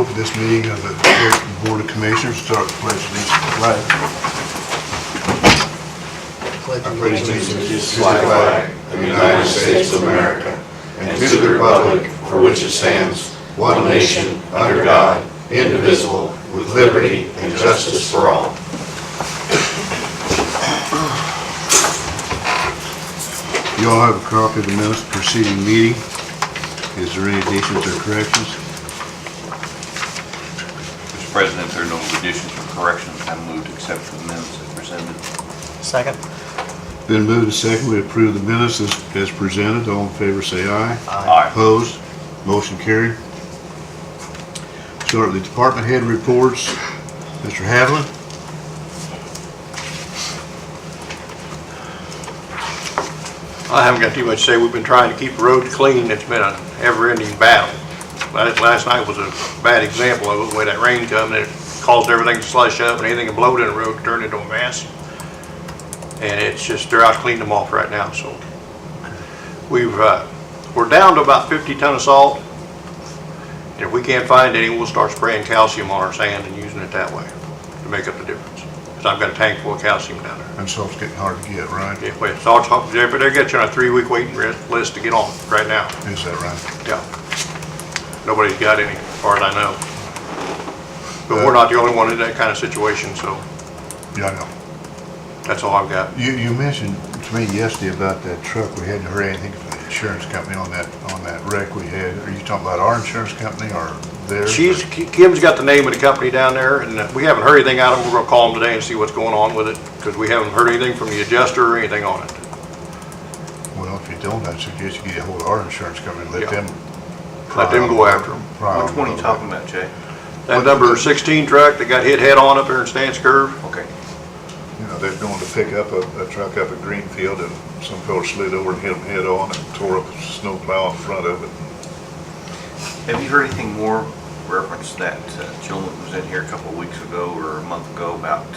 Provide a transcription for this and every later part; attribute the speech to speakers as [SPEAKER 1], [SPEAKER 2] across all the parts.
[SPEAKER 1] open this meeting of the Board of Commissioners. Start the pledge of allegiance. I pledge allegiance to the flag of the United States of America and to the republic for which it stands, one nation, under God, indivisible, with liberty and justice for all. You all have a copy of the minutes of the preceding meeting. Is there any additions or corrections?
[SPEAKER 2] Mr. President, there are no additions or corrections. I move to accept the minutes as presented.
[SPEAKER 3] Second.
[SPEAKER 1] Been moved and seconded, we approve the minutes as presented. All in favor say aye.
[SPEAKER 2] Aye.
[SPEAKER 1] Opposed? Motion carried. Start with the department head reports. Mr. Havlin?
[SPEAKER 3] I haven't got too much to say. We've been trying to keep the roads clean. It's been an ever-ending battle. Last night was a bad example of it, the way that rain come and it caused everything to slush up and anything that blowed in the road turned into a mess. And it's just, they're out cleaning them off right now, so. We're down to about 50 ton of salt. And if we can't find any, we'll start spraying calcium on our sand and using it that way to make up the difference. Because I've got a tank full of calcium down there.
[SPEAKER 1] And salt's getting hard to get, right?
[SPEAKER 3] Yeah, well, salt's, they get you on a 3-week waiting list to get on right now.
[SPEAKER 1] Is that right?
[SPEAKER 3] Yeah. Nobody's got any, as far as I know. But we're not the only one in that kind of situation, so
[SPEAKER 1] Yeah, I know.
[SPEAKER 3] that's all I've got.
[SPEAKER 1] You mentioned to me yesterday about that truck. We hadn't heard anything from the insurance company on that wreck we had. Are you talking about our insurance company or theirs?
[SPEAKER 3] Kim's got the name of the company down there, and we haven't heard anything out of them. We're gonna call them today and see what's going on with it, because we haven't heard anything from the adjuster or anything on it.
[SPEAKER 1] Well, if you don't, I'd suggest you get a hold of our insurance company and let
[SPEAKER 3] Yeah.
[SPEAKER 1] them
[SPEAKER 3] Go after them.
[SPEAKER 2] Which one are you talking about, Jay?
[SPEAKER 3] That number 16 truck that got hit head on up there in Stance Curve.
[SPEAKER 2] Okay.
[SPEAKER 1] You know, they're going to pick up a truck up at Greenfield, and some fellow slid over and hit them head on and tore up a snow plow in front of it.
[SPEAKER 2] Have you heard anything more reference that gentleman was in here a couple of weeks ago or a month ago about?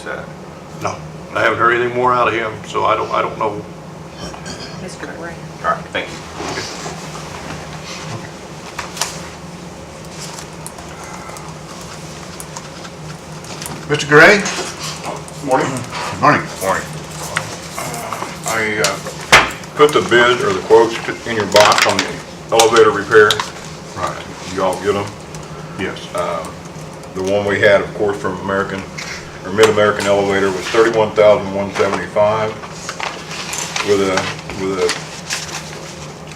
[SPEAKER 3] No, I haven't heard anything more out of him, so I don't know.
[SPEAKER 4] Mr. Gray.
[SPEAKER 2] All right, thank you.
[SPEAKER 1] Mr. Gray?
[SPEAKER 5] Morning.
[SPEAKER 1] Good morning.
[SPEAKER 2] Morning.
[SPEAKER 5] I put the bid or the quotes in your box on the elevator repair.
[SPEAKER 1] Right.
[SPEAKER 5] You all get them.
[SPEAKER 1] Yes.
[SPEAKER 5] The one we had, of course, from Mid-American Elevator was $31,175 with a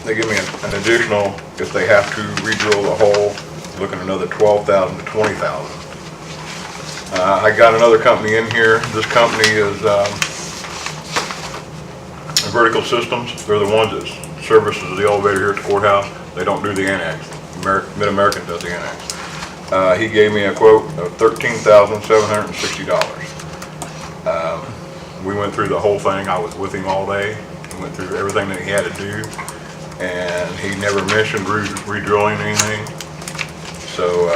[SPEAKER 5] they give me an additional, if they have to re-drill the hole, looking at another $12,000 to $20,000. I got another company in here. This company is Vertical Systems. They're the ones that services the elevator here at the courthouse. They don't do the annex. Mid-American does the annex. He gave me a quote of $13,760. We went through the whole thing. I was with him all day. We went through everything that he had to do, and he never mentioned re-drilling anything. So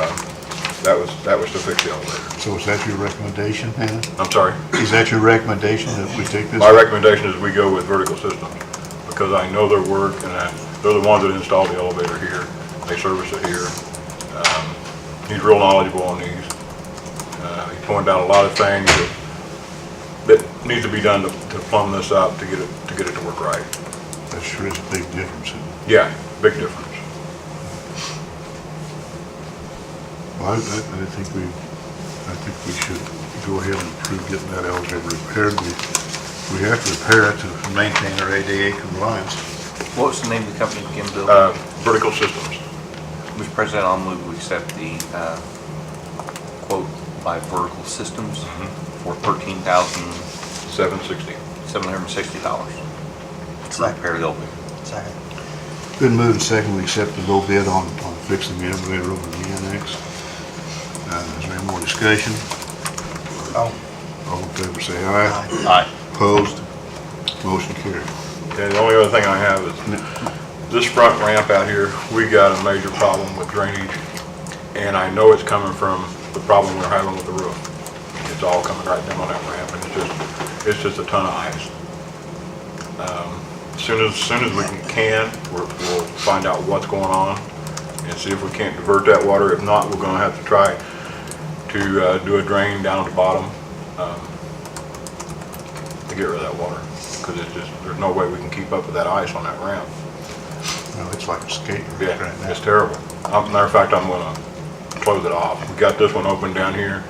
[SPEAKER 5] that was to fix the elevator.
[SPEAKER 1] So is that your recommendation, Hannah?
[SPEAKER 5] I'm sorry.
[SPEAKER 1] Is that your recommendation that we take this?
[SPEAKER 5] My recommendation is we go with Vertical Systems because I know their work, and they're the ones that installed the elevator here. They service it here. He's real knowledgeable on these. He pointed out a lot of things that needs to be done to plumb this up to get it to work right.
[SPEAKER 1] That sure is a big difference.
[SPEAKER 5] Yeah, big difference.
[SPEAKER 1] Well, I think we should go ahead and approve getting that elevator repaired. We have to repair it to maintain our ADA compliance.
[SPEAKER 2] What was the name of the company again, Bill?
[SPEAKER 5] Vertical Systems.
[SPEAKER 2] Mr. President, I'll move we accept the quote by Vertical Systems for $13,760 to repair the elevator.
[SPEAKER 3] Second.
[SPEAKER 1] Been moved and seconded, we accept the low bid on fixing the elevator over the annex. Is there any more discussion?
[SPEAKER 3] Oh.
[SPEAKER 1] All in favor say aye.
[SPEAKER 2] Aye.
[SPEAKER 1] Opposed? Motion carried.
[SPEAKER 5] Okay, the only other thing I have is this front ramp out here, we got a major problem with drainage, and I know it's coming from the problem we're having with the roof. It's all coming right down on that ramp, and it's just a ton of ice. As soon as we can, we'll find out what's going on. and see if we can't divert that water. If not, we're gonna have to try to do a drain down at the bottom to get rid of that water. Because it's just, there's no way we can keep up with that ice on that ramp.
[SPEAKER 1] No, it's like a skate rink
[SPEAKER 5] Yeah,
[SPEAKER 1] right now.
[SPEAKER 5] it's terrible. Matter of fact, I'm gonna close it off. We got this one open down here,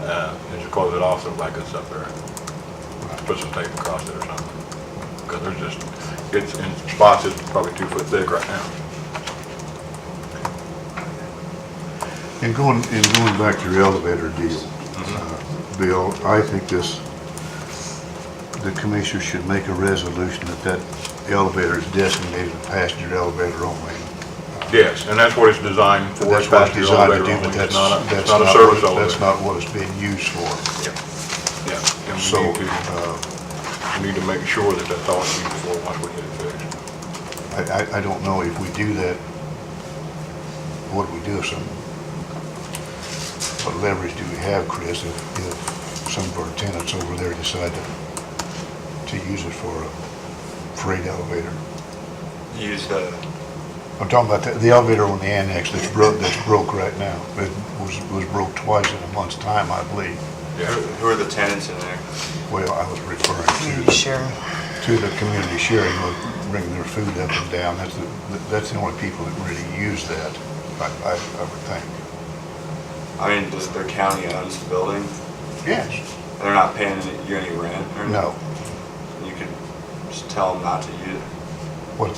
[SPEAKER 5] and just close it off so like it's up there. Put some tape across it or something. Because there's just, it's in spots, it's probably 2 foot thick right now.
[SPEAKER 1] And going back to your elevator deal, Bill, I think the commissioner should make a resolution that elevator is designated a passenger elevator only.
[SPEAKER 5] Yes, and that's what it's designed for.
[SPEAKER 1] That's what it's
[SPEAKER 5] passenger
[SPEAKER 1] designed to
[SPEAKER 5] elevator
[SPEAKER 1] do, but
[SPEAKER 5] only.
[SPEAKER 1] that's
[SPEAKER 5] It's not a service
[SPEAKER 1] That's
[SPEAKER 5] elevator.
[SPEAKER 1] not what it's being used for.
[SPEAKER 5] Yeah, and
[SPEAKER 1] So,
[SPEAKER 5] we need to make sure that that's all it's used for once we get it fixed.
[SPEAKER 1] I don't know if we do that, what do we do if what leverage do we have, Chris, if some of our tenants over there decide to use it for a freight elevator?
[SPEAKER 6] Use the,
[SPEAKER 1] I'm talking about the elevator on the annex that's broke right now. It was broke twice in a month's time, I believe.
[SPEAKER 5] Yeah,
[SPEAKER 6] who are the tenants in there?
[SPEAKER 1] Well, I was referring
[SPEAKER 7] Community sharing.
[SPEAKER 1] to the community sharing, bringing their food up and down. That's the only people that really use that, I would think.
[SPEAKER 6] I mean, does their county owns the building?
[SPEAKER 1] Yes.
[SPEAKER 6] They're not paying you any rent or anything?
[SPEAKER 1] No.
[SPEAKER 6] You could just tell them not to use it.
[SPEAKER 1] Well,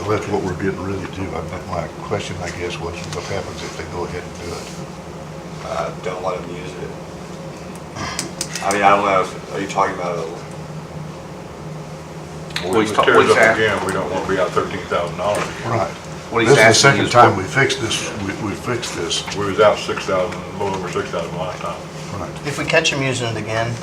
[SPEAKER 1] that's what we're getting ready to do. My question, I guess, was what happens if they go ahead and do it?
[SPEAKER 6] Don't let them use it. I mean, I don't know, are you talking about a,
[SPEAKER 5] Well, if it tears up again, we don't want to be out $13,000.
[SPEAKER 1] Right.
[SPEAKER 2] What
[SPEAKER 1] This
[SPEAKER 2] he's
[SPEAKER 1] is the
[SPEAKER 2] asking
[SPEAKER 1] second
[SPEAKER 2] is
[SPEAKER 1] time
[SPEAKER 2] what-
[SPEAKER 1] we fixed this, we fixed this.
[SPEAKER 5] We was out 6,000, a little over 6,000 last time.
[SPEAKER 1] Right.
[SPEAKER 7] If we catch them using it again,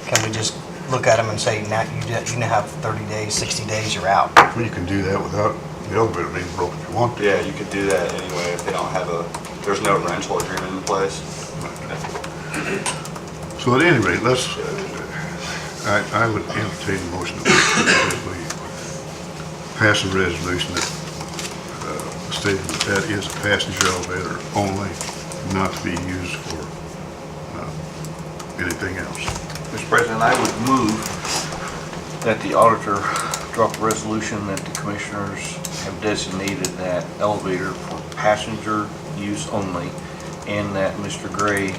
[SPEAKER 7] can we just look at them and say, now you now have 30 days, 60 days, you're out?
[SPEAKER 1] Well, you can do that without the elevator being broke if you want to.
[SPEAKER 6] yeah, you could do that anyway if they don't have there's no rental agreement in place.
[SPEAKER 1] So at any rate, I would entertain a motion that we pass a resolution that stating that is a passenger elevator only, not to be used for anything else.
[SPEAKER 2] Mr. President, I would move that the auditor drop a resolution that the commissioners have designated that elevator for passenger use only, and that Mr. Gray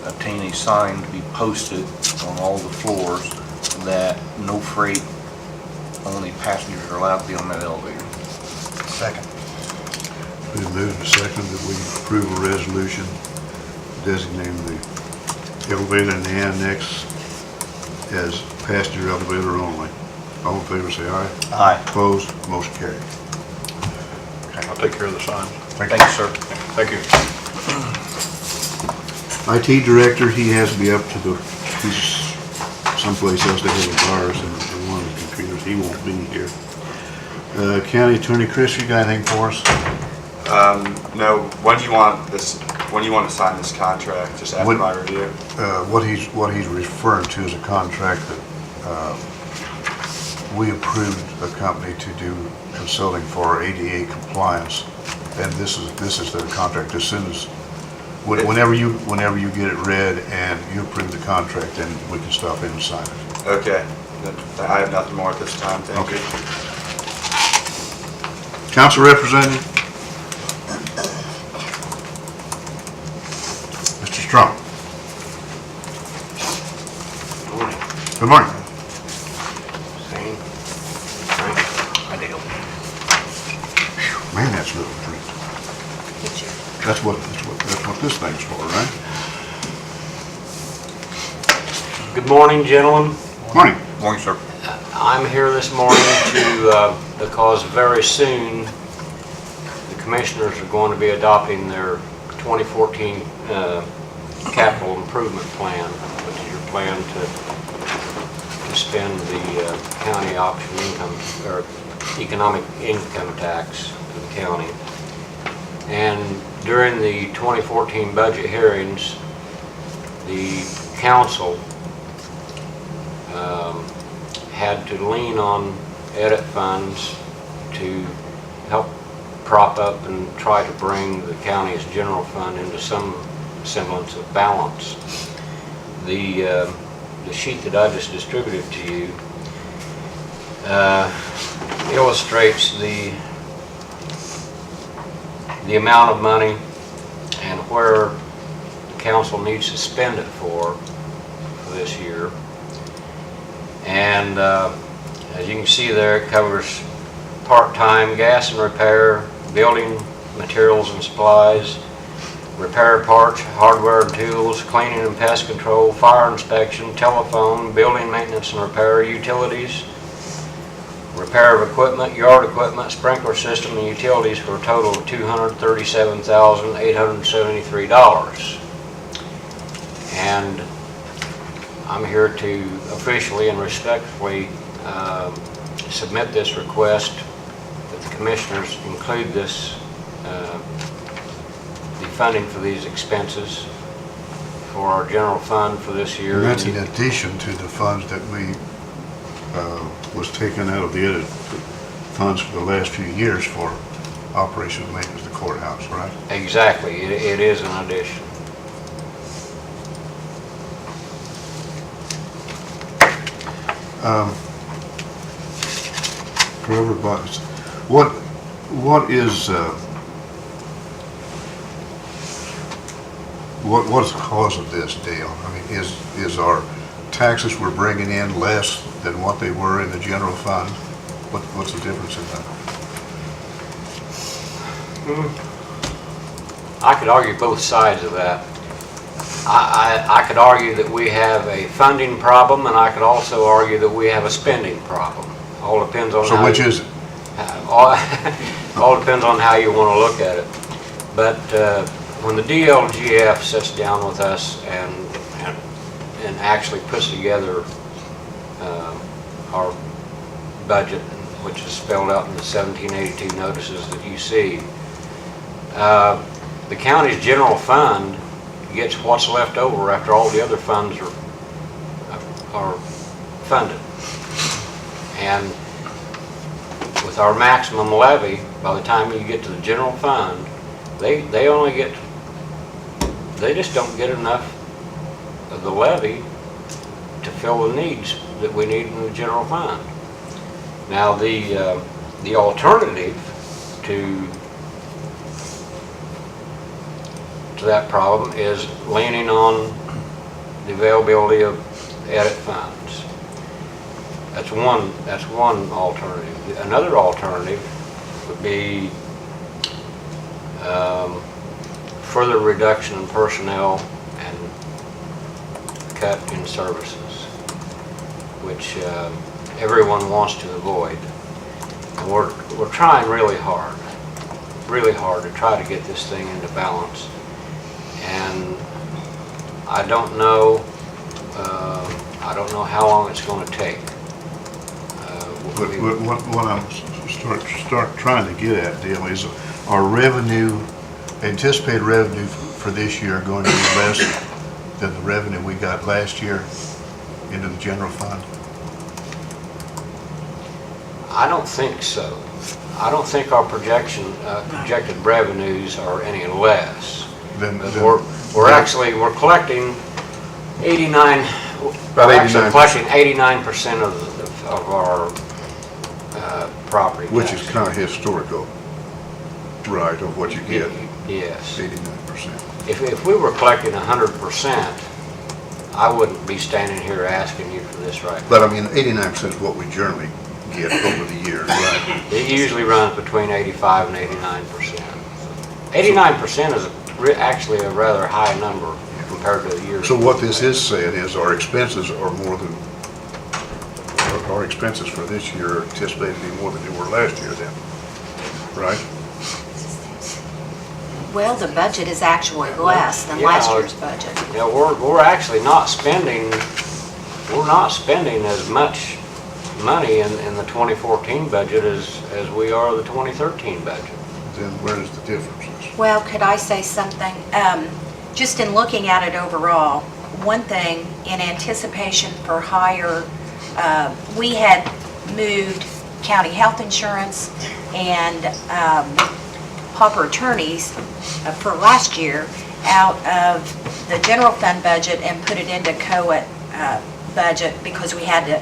[SPEAKER 2] obtain a sign to be posted on all the floors that no freight, only passengers are allowed to be on that elevator.
[SPEAKER 7] Second.
[SPEAKER 1] We moved and seconded that we approve a resolution designating the elevator in the annex as passenger elevator only. All in favor, say aye.
[SPEAKER 7] Aye.
[SPEAKER 1] Opposed, motion carried.
[SPEAKER 5] I'll take care of the signs.
[SPEAKER 2] Thank you, sir.
[SPEAKER 5] Thank you.
[SPEAKER 1] IT director, he has to be up to he's someplace else to have a virus in one of his computers. He won't be here. County Attorney Chris, you got anything for us?
[SPEAKER 6] No, when do you want to sign this contract? Just after
[SPEAKER 1] When-
[SPEAKER 6] my review?
[SPEAKER 1] What he's referring to is a contract that we approved a company to do consulting for our ADA compliance, and this is the contract. As soon as whenever you get it read and you approve the contract, then we can stop in and sign it.
[SPEAKER 6] Okay, then I have nothing more at this time, thank you.
[SPEAKER 1] Council representative, Mr. Strong. Good morning. Man, that's little drink. That's what this thing's for, right?
[SPEAKER 8] Good morning, gentlemen.
[SPEAKER 1] Morning.
[SPEAKER 2] Morning, sir.
[SPEAKER 8] I'm here this morning because very soon the commissioners are going to be adopting their 2014 capital improvement plan, which is your plan to spend the county option income or economic income tax for the county. And during the 2014 budget hearings, the council had to lean on edit funds to help prop up and try to bring the county's general fund into some semblance of balance. The sheet that I just distributed to you illustrates the amount of money and where the council needs to spend it for this year. And as you can see there, it covers part-time gas and repair, building materials and supplies, repair parts, hardware and tools, cleaning and pest control, fire inspection, telephone, building maintenance and repair, utilities, repair of equipment, yard equipment, sprinkler system, and utilities for a total of $237,873. And I'm here to officially and respectfully submit this request that the commissioners include this, the funding for these expenses for our general fund for this year.
[SPEAKER 1] And that's in addition to the funds that we, was taken out of the other funds for the last few years for operation and maintenance of the courthouse, right?
[SPEAKER 8] Exactly, it is an addition.
[SPEAKER 1] For everybody, what is what is the cause of this deal? I mean, is our taxes we're bringing in less than what they were in the general fund? What's the difference in that?
[SPEAKER 8] I could argue both sides of that. I could argue that we have a funding problem, and I could also argue that we have a spending problem. All depends on
[SPEAKER 1] So
[SPEAKER 8] how
[SPEAKER 1] which is it?
[SPEAKER 8] all depends on how you want to look at it. But when the DLGF sits down with us and actually puts together our budget, which is spelled out in the 1782 notices that you see, the county's general fund gets what's left over after all the other funds are funded. And with our maximum levy, by the time you get to the general fund, they just don't get enough of the levy to fill the needs that we need in the general fund. Now the alternative to that problem is leaning on the availability of edit funds. That's one alternative. Another alternative would be further reduction in personnel and cut in services, which everyone wants to avoid. And we're trying really hard to try to get this thing into balance. And I don't know how long it's going to take.
[SPEAKER 1] What I'm start trying to get at, Dale, is our revenue, anticipated revenue for this year going to be less than the revenue we got last year into the general fund?
[SPEAKER 8] I don't think so. I don't think our projected revenues are any less. We're collecting 89.
[SPEAKER 1] About
[SPEAKER 8] we're actually
[SPEAKER 1] 89%.
[SPEAKER 8] collecting 89% of our property
[SPEAKER 1] Which is
[SPEAKER 8] taxes.
[SPEAKER 1] kind of historical, right, of what you get,
[SPEAKER 8] Yes.
[SPEAKER 1] 89%.
[SPEAKER 8] If we were collecting 100%, I wouldn't be standing here asking you for this right now.
[SPEAKER 1] But I mean, 89% is what we generally get over the years, right?
[SPEAKER 8] It usually runs between 85 and 89%. 89% is actually a rather high number compared to the years.
[SPEAKER 1] So what this is saying is our expenses are more than, our expenses for this year are anticipated to be more than they were last year then, right?
[SPEAKER 4] Well, the budget is actually less than
[SPEAKER 8] Yeah,
[SPEAKER 4] last year's budget.
[SPEAKER 8] Yeah, we're actually not spending as much money in the 2014 budget as we are the 2013 budget.
[SPEAKER 1] Then where is the difference?
[SPEAKER 4] Well, could I say something? Just in looking at it overall, one thing, in anticipation for higher, we had moved county health insurance and pauper attorneys for last year out of the general fund budget and put it into COA budget because we had to,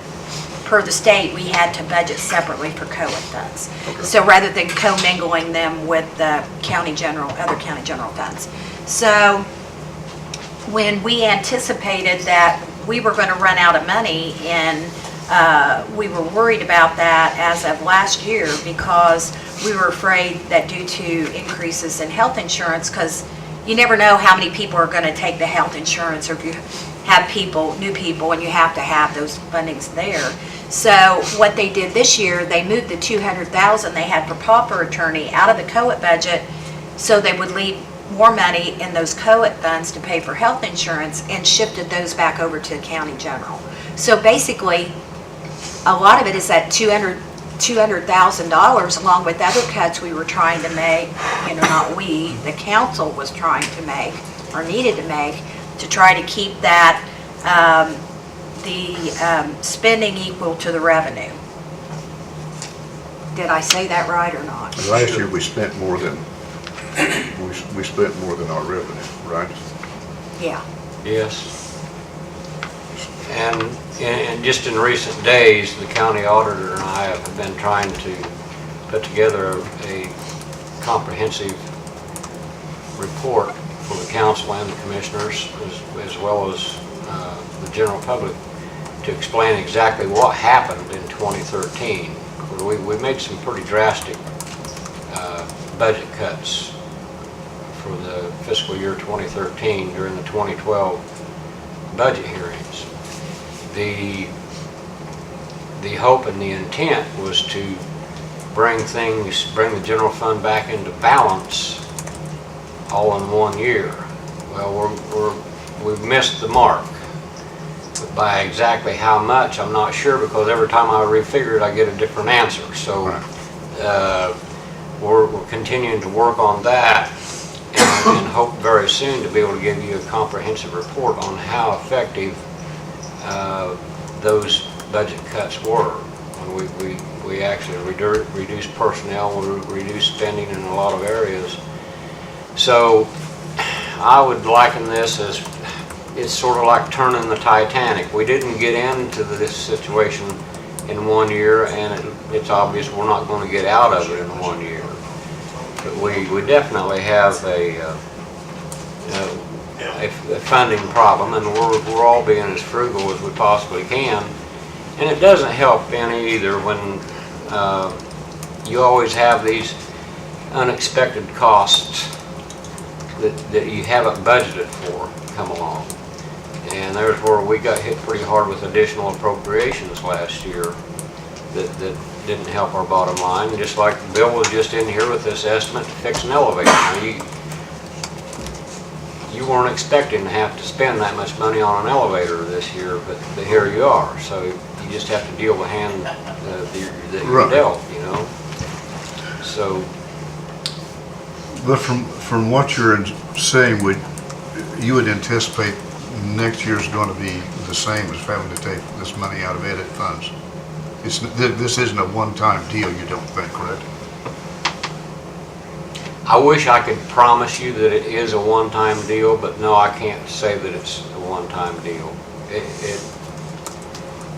[SPEAKER 4] per the state, we had to budget separately for COA funds. So rather than commingling them with the county general, other county general funds. So when we anticipated that we were going to run out of money, and we were worried about that as of last year because we were afraid that due to increases in health insurance, because you never know how many people are going to take the health insurance, or if you have people, new people, and you have to have those fundings there. So what they did this year, they moved the $200,000 they had for pauper attorney out of the COA budget so they would leave more money in those COA funds to pay for health insurance and shifted those back over to county general. So basically, a lot of it is that $200,000 along with other cuts we were trying to make, not we, the council was trying to make or needed to make to try to keep that spending equal to the revenue. Did I say that right or not?
[SPEAKER 1] Last year, we spent more than, we spent more than our revenue, right?
[SPEAKER 4] Yeah.
[SPEAKER 8] Yes. And just in recent days, the county auditor and I have been trying to put together a comprehensive report for the council and the commissioners, as well as the general public, to explain exactly what happened in 2013. We made some pretty drastic budget cuts for the fiscal year 2013 during the 2012 budget hearings. The hope and the intent was to bring the general fund back into balance all in 1 year. Well, we've missed the mark. But by exactly how much, I'm not sure, because every time I refigure it, I get a different answer. So we're continuing to work on that, and hope very soon to be able to give you a comprehensive report on how effective those budget cuts were. When we actually reduced personnel, we reduced spending in a lot of areas. So I would liken this as, it's sort of like turning the Titanic. We didn't get into this situation in 1 year, and it's obvious we're not going to get out of it in 1 year. But we definitely have a funding problem, and we're all being as frugal as we possibly can. And it doesn't help any either when you always have these unexpected costs that you haven't budgeted for come along. And there's where we got hit pretty hard with additional appropriations last year that didn't help our bottom line. Just like Bill was just in here with this estimate to fix an elevator. Now, you weren't expecting to have to spend that much money on an elevator this year, but here you are. So you just have to deal with the hand that you're dealt, So.
[SPEAKER 1] But from what you're saying, you would anticipate next year's going to be the same as having to take this money out of edit funds? This isn't a one-time deal, you don't think, correct?
[SPEAKER 8] I wish I could promise you that it is a one-time deal, but no, I can't say that it's a one-time deal.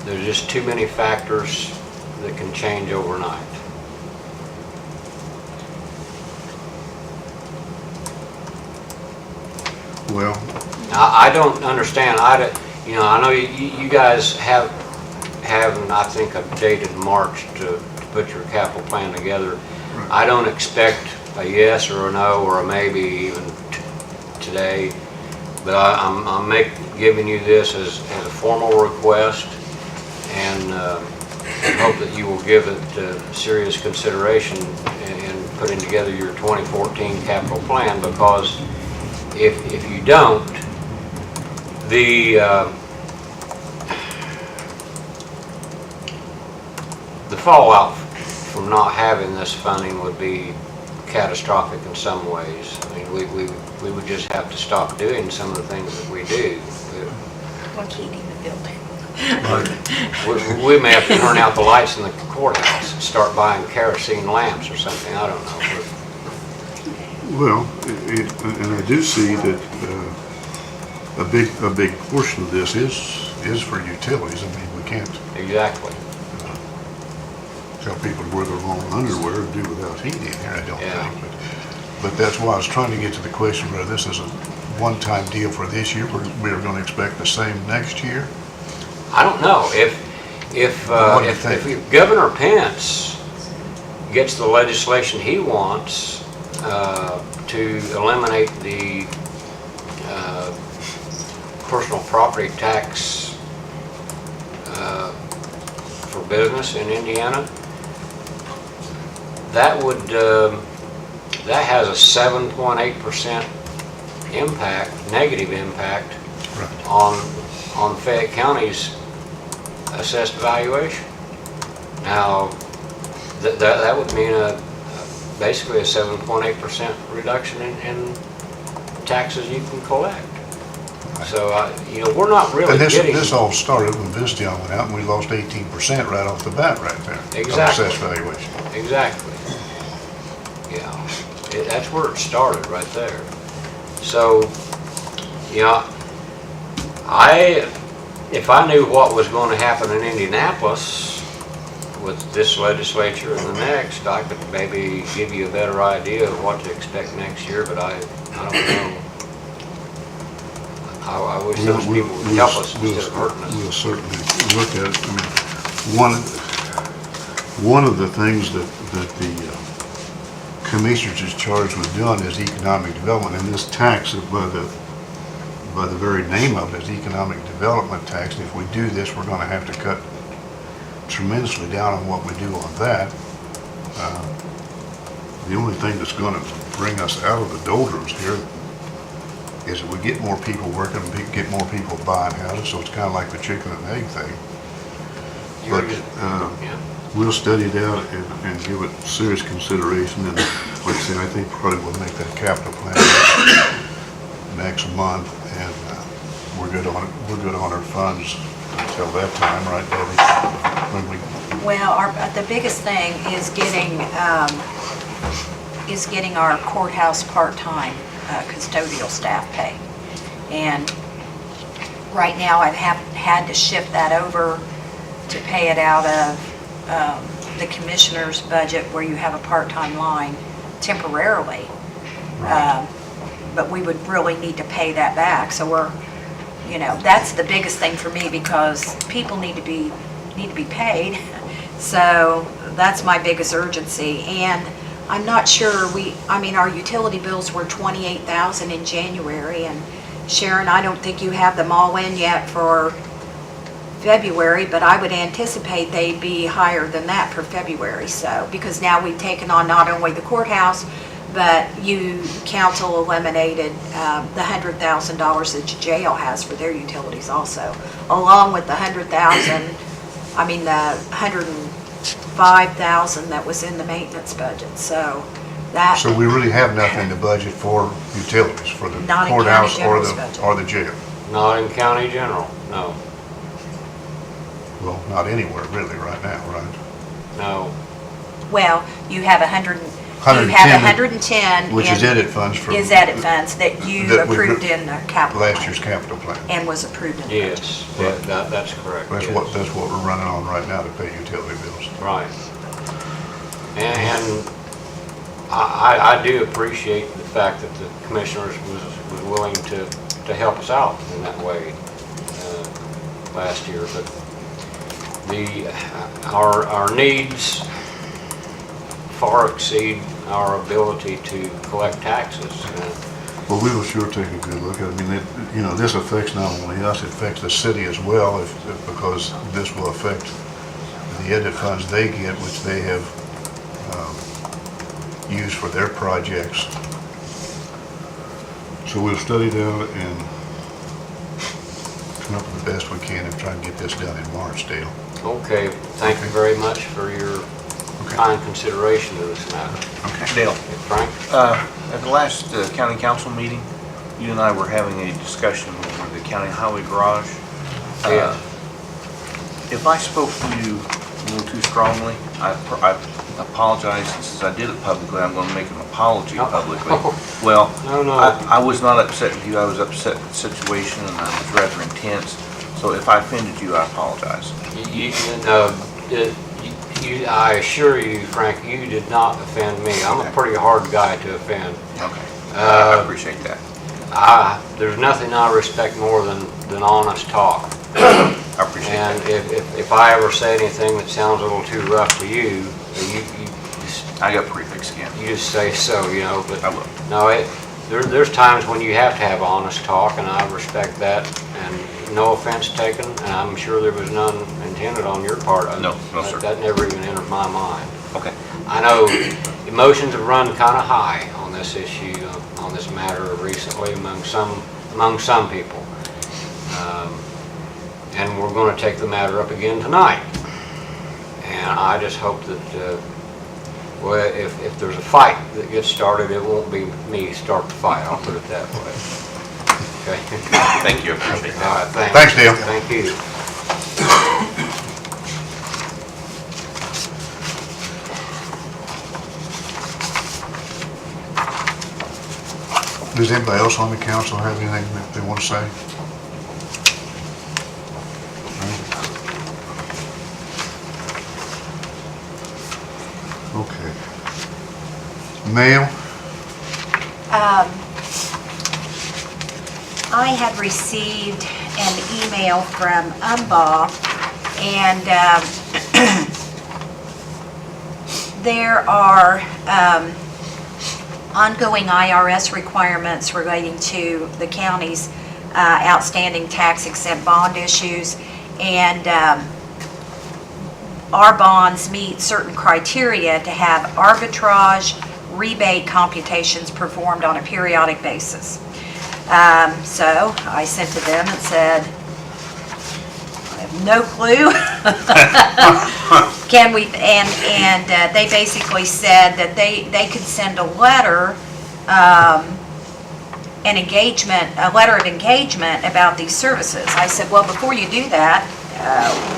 [SPEAKER 8] There's just too many factors that can change overnight.
[SPEAKER 1] Well,
[SPEAKER 8] I don't understand. I know you guys have I think a dated March to put your capital plan together.
[SPEAKER 1] Right.
[SPEAKER 8] I don't expect a yes or a no or a maybe even today, but I'm giving you this as a formal request, and hope that you will give it serious consideration in putting together your 2014 capital plan, because if you don't, the fallout from not having this funding would be catastrophic in some ways. I mean, we would just have to stop doing some of the things that we do.
[SPEAKER 4] Like heating the building.
[SPEAKER 8] We may have to turn out the lights in the courthouse and start buying kerosene lamps or something. I don't know.
[SPEAKER 1] Well, and I do see that a big portion of this is for utilities. I mean, we can't
[SPEAKER 8] Exactly.
[SPEAKER 1] tell people to wear their long underwear and do without heat in here, I don't
[SPEAKER 8] Yeah.
[SPEAKER 1] think. But that's why I was trying to get to the question whether this is a one-time deal for this year, we're going to expect the same next year.
[SPEAKER 8] I don't know,
[SPEAKER 1] What do you think?
[SPEAKER 8] if Governor Pence gets the legislation he wants to eliminate the personal property tax for business in Indiana, that would, that has a 7.8% impact, negative impact
[SPEAKER 1] Right.
[SPEAKER 8] on Fayette County's assessed valuation. Now, that would mean basically a 7.8% reduction in taxes you can collect. So, you know, we're not really
[SPEAKER 1] And
[SPEAKER 8] getting.
[SPEAKER 1] this all started when Visteon went out and we lost 18% right off the bat right there.
[SPEAKER 8] Exactly.
[SPEAKER 1] On assessed valuation.
[SPEAKER 8] Exactly. Yeah, that's where it started, right there. So, you know, if I knew what was going to happen in Indianapolis with this legislature and the next, I could maybe give you a better idea of what to expect next year, but I don't know. I wish those people would help us instead of hurting us.
[SPEAKER 1] We'll certainly look at it. I mean, one of the things that the commissioners is charged with doing is economic development, and this tax, by the very name of it, is economic development tax. And if we do this, we're going to have to cut tremendously down on what we do on that. The only thing that's going to bring us out of the doldrums here is that we get more people working, get more people buying houses, so it's kind of like the chicken and egg thing. But
[SPEAKER 8] Yeah.
[SPEAKER 1] we'll study it out and give it serious consideration, and like I say, I think probably we'll make that capital plan next month, and we're good on our funds until that time, right, Debbie? When we
[SPEAKER 4] Well, the biggest thing is getting our courthouse part-time custodial staff pay. And right now, I've had to shift that over to pay it out of the commissioner's budget where you have a part-time line temporarily. But we would really need to pay that back. So that's the biggest thing for me, because people need to be paid. So that's my biggest urgency. And I'm not sure our utility bills were $28,000 in January, and Sharon, I don't think you have them all in yet for February, but I would anticipate they'd be higher than that for February. So, because now we've taken on not only the courthouse, but council eliminated the $100,000 that jail has for their utilities also, along with the $105,000 that was in the maintenance budget. So that.
[SPEAKER 1] So we really have nothing in the budget for utilities, for the
[SPEAKER 4] Not in county
[SPEAKER 1] courthouse
[SPEAKER 4] general's budget.
[SPEAKER 1] or the jail.
[SPEAKER 8] Not in county general, no,
[SPEAKER 1] Well, not anywhere really right now, right?
[SPEAKER 8] no.
[SPEAKER 4] Well, you have 110. 110.
[SPEAKER 1] Which is
[SPEAKER 4] in-
[SPEAKER 1] edit funds for.
[SPEAKER 4] Is edit funds that you
[SPEAKER 1] that we
[SPEAKER 4] approved
[SPEAKER 1] appro-
[SPEAKER 4] in the capital
[SPEAKER 1] Last
[SPEAKER 4] plan
[SPEAKER 1] year's capital plan.
[SPEAKER 4] and was approved in the budget.
[SPEAKER 8] Yes,
[SPEAKER 1] Right.
[SPEAKER 8] that's correct.
[SPEAKER 1] That's
[SPEAKER 8] yes.
[SPEAKER 1] what we're running on right now to pay utility bills.
[SPEAKER 8] Right. And I do appreciate the fact that the commissioners was willing to help us out in that way last year, but our needs far exceed our ability to collect taxes.
[SPEAKER 1] Well, we will sure take a good look at it. I mean, this affects not only us, it affects the city as well, because this will affect the edit funds they get, which they have used for their projects. So we'll study it out and come up with the best we can and try and get this done in March, Dale.
[SPEAKER 8] Okay, thank you very much for your kind consideration of this matter.
[SPEAKER 2] Okay. Dale,
[SPEAKER 8] Frank?
[SPEAKER 2] at the last county council meeting, you and I were having a discussion over the county highway garage.
[SPEAKER 8] Yes.
[SPEAKER 2] If I spoke to you a little too strongly. I apologize, since I did it publicly, I'm gonna make an apology publicly. Well,
[SPEAKER 8] No.
[SPEAKER 2] I was not upset with you, I was upset with the situation, and I was rather intense. So if I offended you, I apologize.
[SPEAKER 8] I assure you, Frank, you did not offend me. I'm a pretty hard guy to offend.
[SPEAKER 2] Okay. I appreciate that.
[SPEAKER 8] There's nothing I respect more than honest talk.
[SPEAKER 2] I appreciate
[SPEAKER 8] And
[SPEAKER 2] that.
[SPEAKER 8] if I ever say anything that sounds a little too rough to you,
[SPEAKER 2] I got pretty thick skin.
[SPEAKER 8] you just say so, you know, but
[SPEAKER 2] I will.
[SPEAKER 8] no, there's times when you have to have honest talk, and I respect that, and no offense taken, and I'm sure there was none intended on your part.
[SPEAKER 2] No, sir.
[SPEAKER 8] That never even entered my mind.
[SPEAKER 2] Okay.
[SPEAKER 8] I know emotions have run kind of high on this issue, on this matter recently among some people. And we're going to take the matter up again tonight. And I just hope that, well, if there's a fight that gets started, it won't be me start the fight, I'll put it that way. Okay?
[SPEAKER 2] Thank you, I appreciate
[SPEAKER 8] All
[SPEAKER 2] that.
[SPEAKER 8] right,
[SPEAKER 1] Thanks, Dale.
[SPEAKER 8] Thank you.
[SPEAKER 1] Does anybody else on the council have anything that they want to say? Okay. Mail?
[SPEAKER 4] I had received an email from UMBA, and there are ongoing IRS requirements relating to the county's outstanding tax-exempt bond issues, and our bonds meet certain criteria to have arbitrage rebate computations performed on a periodic basis. So I sent to them and said, I have no clue. Can we, and they basically said that they could send a letter, a letter of engagement about these services. I said, well, before you do that,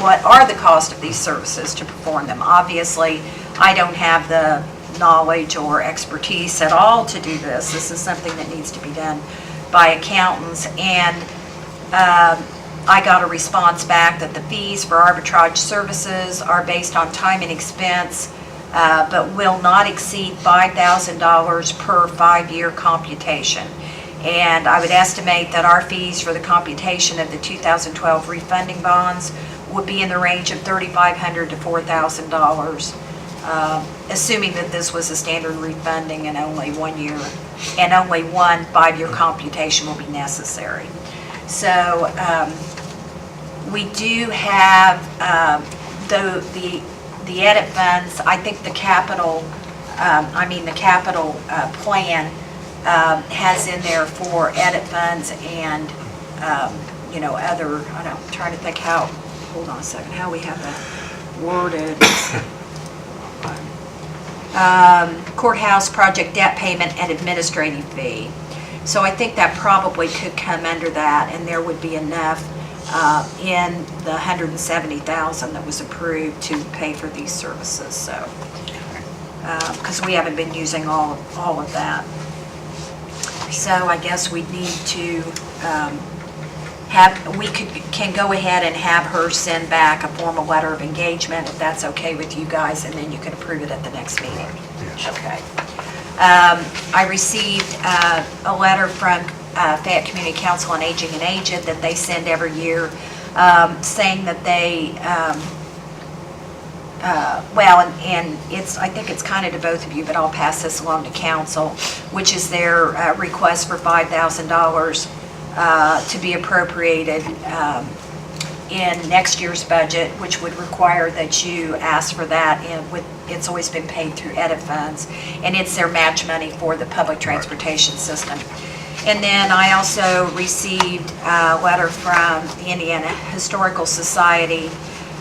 [SPEAKER 4] what are the cost of these services to perform them? Obviously, I don't have the knowledge or expertise at all to do this. This is something that needs to be done by accountants, and I got a response back that the fees for arbitrage services are based on time and expense, but will not exceed $5,000 per 5-year computation. And I would estimate that our fees for the computation of the 2012 refunding bonds would be in the range of $3,500 to $4,000, assuming that this was a standard refunding and only 1 year, and only one 5-year computation will be necessary. So we do have the edit funds. I think the capital, plan has in there for edit funds and, other, I'm trying to think how, hold on a second, how we have that worded. Courthouse project debt payment and administrative fee. So I think that probably could come under that, and there would be enough in the $170,000 that was approved to pay for these services. So, because we haven't been using all of that. So I guess we need to can go ahead and have her send back a formal letter of engagement, if that's okay with you guys, and then you can approve it at the next meeting. Okay. I received a letter from Fayette Community Council on Aging and Aged that they send every year, saying that they, I think it's kind of to both of you, but I'll pass this along to council, which is their request for $5,000 to be appropriated in next year's budget, which would require that you ask for that. It's always been paid through edit funds, and it's their match money for the public transportation system. And then I also received a letter from the Indiana Historical Society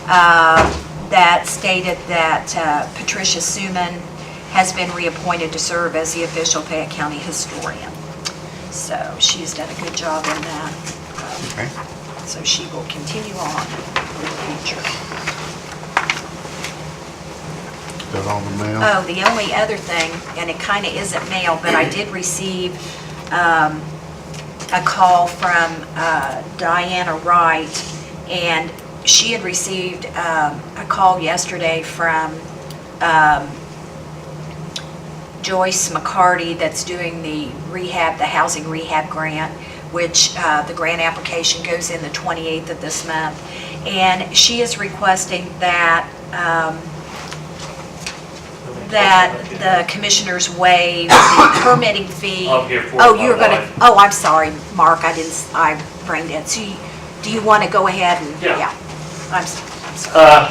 [SPEAKER 4] that stated that Patricia Suman has been reappointed to serve as the official Fayette County historian. So she's done a good job in that.
[SPEAKER 1] Okay.
[SPEAKER 4] So she will continue on in the future.
[SPEAKER 1] That on the mail?
[SPEAKER 4] Oh, the only other thing, and it kind of isn't mail, but I did receive a call from Diana Wright, and she had received a call yesterday from Joyce McCarty that's doing the housing rehab grant, which the grant application goes in the 28th of this month. And she is requesting that the commissioners waive the permitting fee.
[SPEAKER 9] I'm here for it,
[SPEAKER 4] Oh,
[SPEAKER 9] my
[SPEAKER 4] you're gonna,
[SPEAKER 9] wife.
[SPEAKER 4] oh, I'm sorry, Mark, I brain dead. So do you want to go ahead and?
[SPEAKER 9] Yeah.
[SPEAKER 4] I'm sorry.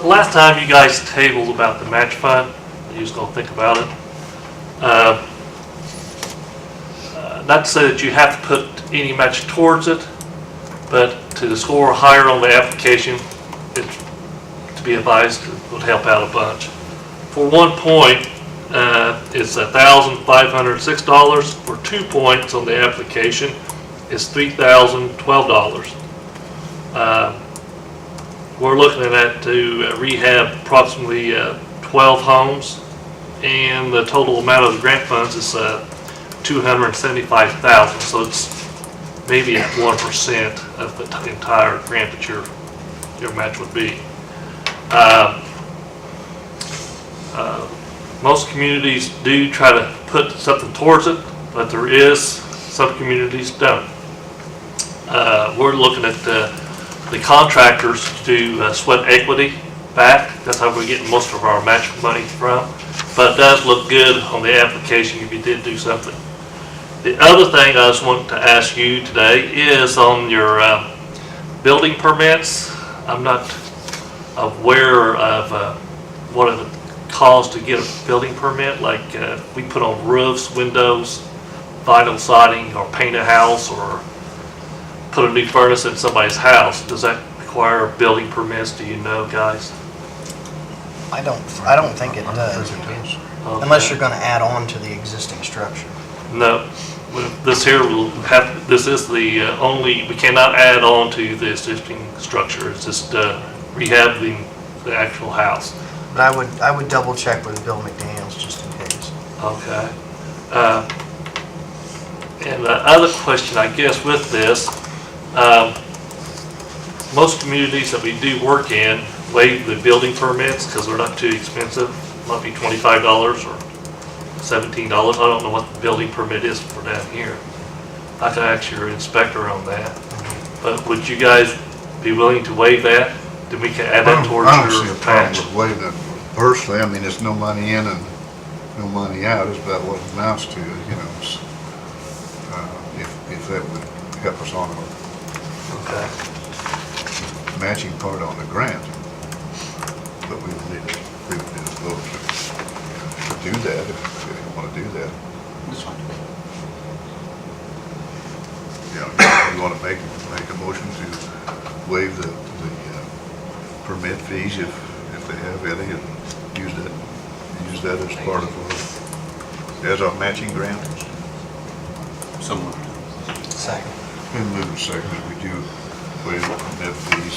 [SPEAKER 9] Last time you guys tabled about the match fund, you was gonna think about it. Not to say that you have to put any match towards it, but to score higher on the application, to be advised, it would help out a bunch. For 1 point, it's $1,506. For 2 points on the application, it's $3,012. We're looking at that to rehab approximately 12 homes, and the total amount of the grant funds is $275,000, so it's maybe at 1% of the entire grant that your match would be. Most communities do try to put something towards it, but some communities don't. We're looking at the contractors to sweat equity back. That's how we're getting most of our match money from. But it does look good on the application if you did do something. The other thing I just want to ask you today is on your building permits. I'm not aware of what it costs to get a building permit, like we put on roofs, windows, vinyl siding, or paint a house, or put a new furnace in somebody's house. Does that require building permits? Do you know, guys?
[SPEAKER 7] I don't think it does, unless you're gonna add on to the existing structure.
[SPEAKER 9] No. This here will have, this is the only, we cannot add on to the existing structure. It's just rehabbing the actual house.
[SPEAKER 7] But I would double check with Bill McDaniels just in case.
[SPEAKER 9] Okay. And the other question, I guess, with this, most communities that we do work in waive the building permits because they're not too expensive. Might be $25 or $17. I don't know what the building permit is for down here. I can ask your inspector on that. But would you guys be willing to waive that? Then we can add that towards
[SPEAKER 1] I don't see
[SPEAKER 9] your
[SPEAKER 1] a problem
[SPEAKER 9] patch.
[SPEAKER 1] with waiving it personally. I mean, it's no money in and no money out is about what it amounts to, you know. If that would help us on our
[SPEAKER 9] Okay.
[SPEAKER 1] matching part on the grant. But we would need to vote to do that if you want to do that. Yeah, you want to make a motion to waive the permit fees if they have any, and use that as part of as our matching grant.
[SPEAKER 2] Someone.
[SPEAKER 7] Second.
[SPEAKER 1] And move to second, we do waive the permit fees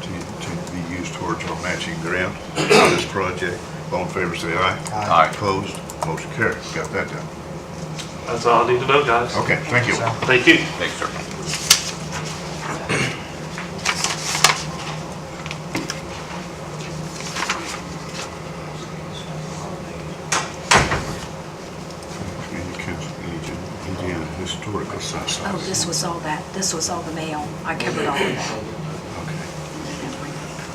[SPEAKER 1] to be used towards our matching grant for this project. All in favor, say aye.
[SPEAKER 2] Aye.
[SPEAKER 1] Opposed, motion carried. Got that done.
[SPEAKER 9] That's all I need to know, guys.
[SPEAKER 1] Okay, thank you.
[SPEAKER 9] Thank you.
[SPEAKER 2] Thanks, sir.
[SPEAKER 1] Indiana Historical Society.
[SPEAKER 4] Oh, this was all the mail. I covered all of that.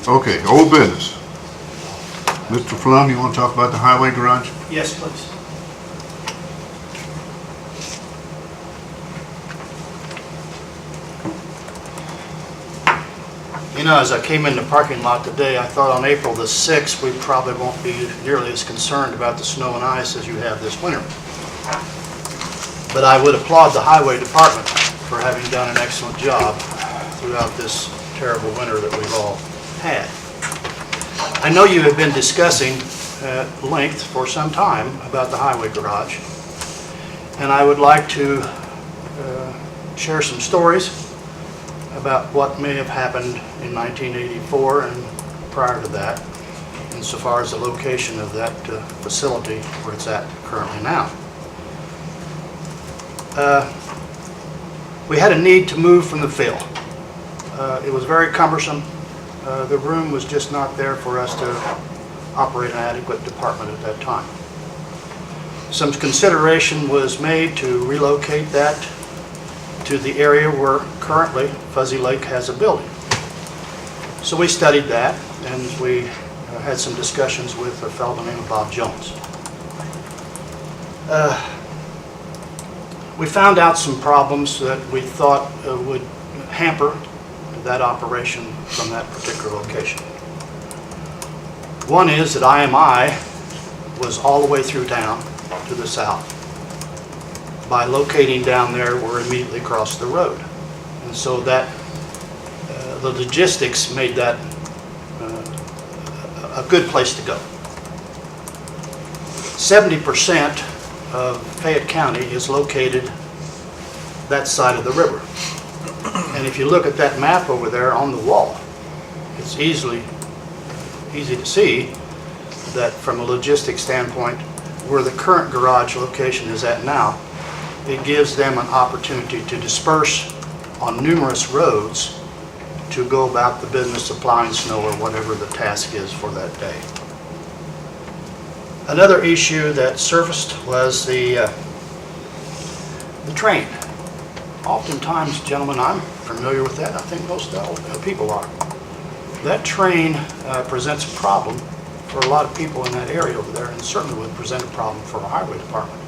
[SPEAKER 1] Okay, old business. Mr. Flum, you want to talk about the highway garage?
[SPEAKER 10] Yes, please. You know, as I came in the parking lot today, I thought on April the 6th, we probably won't be nearly as concerned about the snow and ice as you have this winter. But I would applaud the highway department for having done an excellent job throughout this terrible winter that we've all had. I know you have been discussing at length for some time about the highway garage, and I would like to share some stories about what may have happened in 1984 and prior to that. insofar as the location of that facility where it's at currently now. We had a need to move from the field. It was very cumbersome. The room was just not there for us to operate an adequate department at that time. Some consideration was made to relocate that to the area where currently Fuzzy Lake has a building. So we studied that, and we had some discussions with a fellow named Bob Jones. We found out some problems that we thought would hamper that operation from that particular location. One is that IMI was all the way through town to the south. By locating down there, we're immediately across the road. And so that, the logistics made that a good place to go. 70% of Fayette County is located that side of the river. And if you look at that map over there on the wall, it's easy to see that from a logistics standpoint, where the current garage location is at now, it gives them an opportunity to disperse on numerous roads to go about the business of plowing snow or whatever the task is for that day. Another issue that surfaced was the train. Oftentimes, gentlemen, I'm familiar with that. I think most people are. That train presents a problem for a lot of people in that area over there, and certainly would present a problem for our highway department,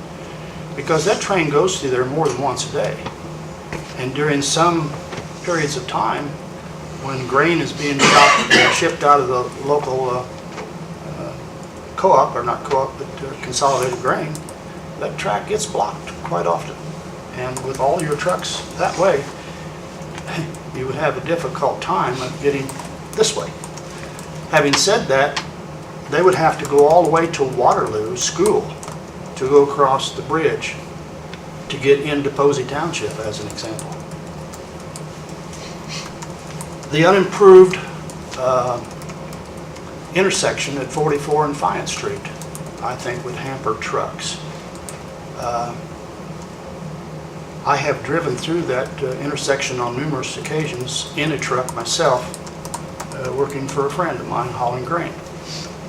[SPEAKER 10] because that train goes through there more than once a day. And during some periods of time, when grain is being shipped out of the local co-op, or not co-op, but consolidated grain, that track gets blocked quite often. And with all your trucks that way, you would have a difficult time of getting this way. Having said that, they would have to go all the way to Waterloo School to go across the bridge to get into Posey Township, as an example. The unimproved intersection at 44 and Fayette Street, I think, would hamper trucks. I have driven through that intersection on numerous occasions in a truck myself, working for a friend of mine hauling grain.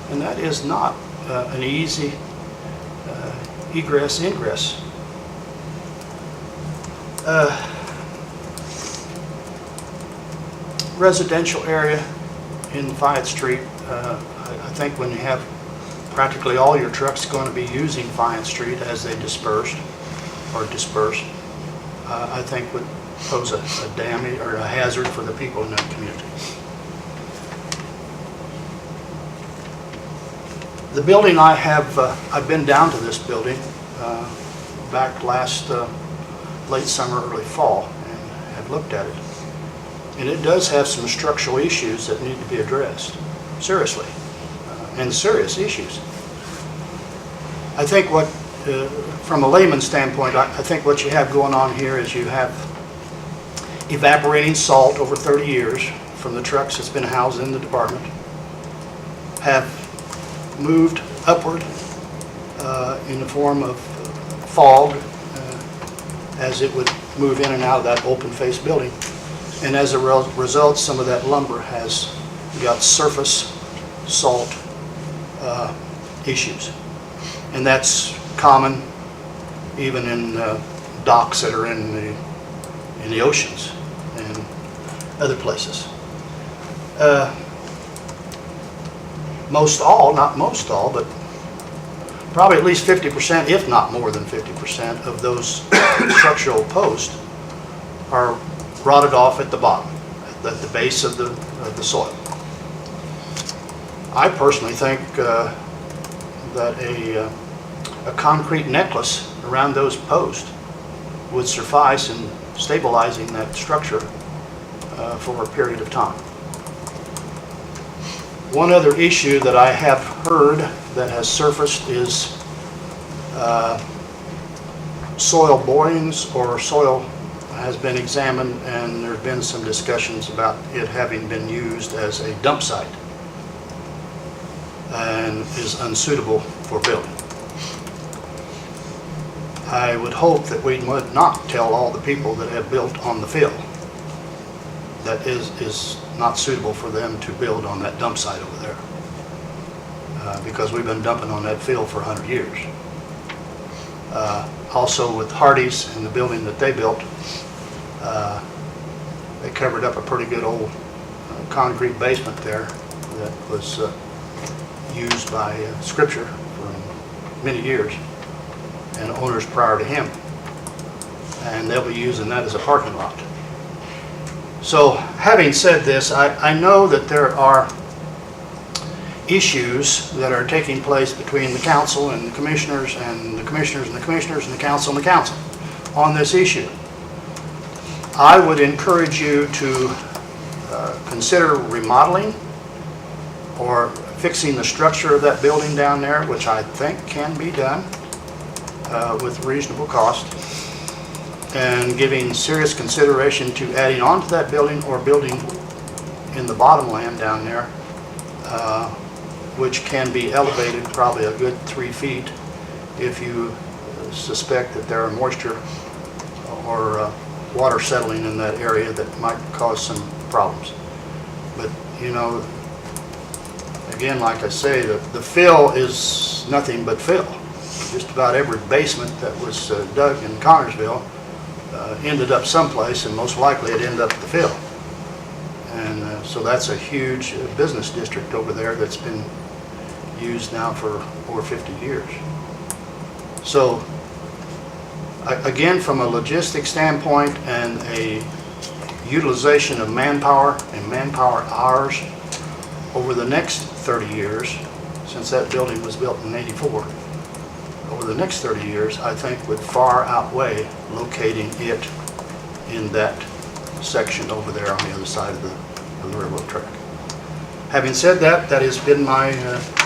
[SPEAKER 10] And that is not an easy egress-ingress. Residential area in Fayette Street, I think when you have practically all your trucks going to be using Fayette Street as they disperse, I think would pose a damage or a hazard for the people in that community. The building I've been down to this building back last late summer, early fall, and have looked at it. And it does have some structural issues that need to be addressed, seriously, and serious issues. I think from a layman's standpoint, I think what you have going on here is you have evaporating salt over 30 years from the trucks that's been housed in the department, have moved upward in the form of fog as it would move in and out of that open-faced building. And as a result, some of that lumber has got surface salt issues. And that's common even in docks that are in the oceans and other places. Not most all, but probably at least 50%, if not more than 50% of those structural posts are rotted off at the bottom, at the base of the soil. I personally think that a concrete necklace around those posts would suffice in stabilizing that structure for a period of time. One other issue that I have heard that has surfaced is soil borings, or soil has been examined, and there have been some discussions about it having been used as a dump site. and is unsuitable for building. I would hope that we would not tell all the people that have built on the field that is not suitable for them to build on that dump site over there. Because we've been dumping on that field for 100 years. Also with Hardee's and the building that they built, they covered up a pretty good old concrete basement there that was used by Scripture for many years and owners prior to him. And they'll be using that as a parking lot. So having said this, I know that there are issues that are taking place between the council and the commissioners and the commissioners and the commissioners and the council on this issue. I would encourage you to consider remodeling or fixing the structure of that building down there, which I think can be done with reasonable cost, and giving serious consideration to adding on to that building or building in the bottomland down there, which can be elevated probably a good 3 feet if you suspect that there are moisture or water settling in that area that might cause some problems. But, you know, again, like I say, the fill is nothing but fill. Just about every basement that was dug in Connersville ended up someplace, and most likely it ended up at the fill. And so that's a huge business district over there that's been used now for over 50 years. So again, from a logistic standpoint and a utilization of manpower and manpower hours over the next 30 years, since that building was built in '84, over the next 30 years, I think would far outweigh locating it in that section over there on the other side of the railroad track. Having said that, that has been my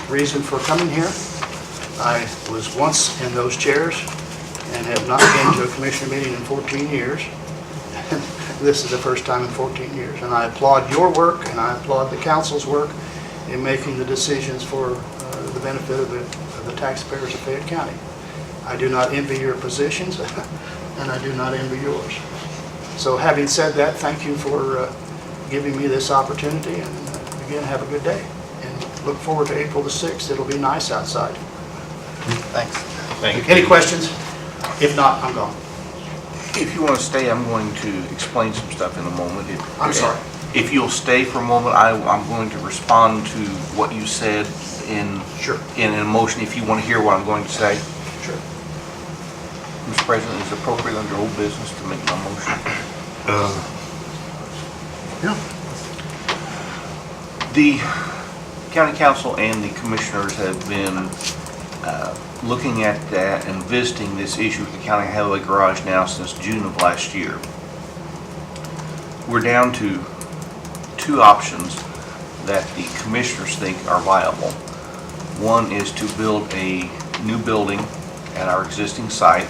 [SPEAKER 10] reason for coming here. I was once in those chairs and have not been to a commissioner meeting in 14 years. This is the first time in 14 years. And I applaud your work and I applaud the council's work in making the decisions for the benefit of the taxpayers of Fayette County. I do not envy your positions and I do not envy yours. So having said that, thank you for giving me this opportunity, and again, have a good day. And look forward to April the 6th. It'll be nice outside.
[SPEAKER 7] Thanks.
[SPEAKER 2] Thank you.
[SPEAKER 10] Any questions? If not, I'm gone.
[SPEAKER 2] If you want to stay, I'm going to explain some stuff in a moment.
[SPEAKER 10] I'm sorry.
[SPEAKER 2] If you'll stay for a moment, I'm going to respond to what you said in a motion, if you want to hear what I'm going to say.
[SPEAKER 10] Sure.
[SPEAKER 2] Mr. President, is it appropriate under old business to make my motion?
[SPEAKER 1] Yeah.
[SPEAKER 2] The county council and the commissioners have been looking at that and visiting this issue with the county highway garage now since June of last year. We're down to two options that the commissioners think are viable. One is to build a new building at our existing site.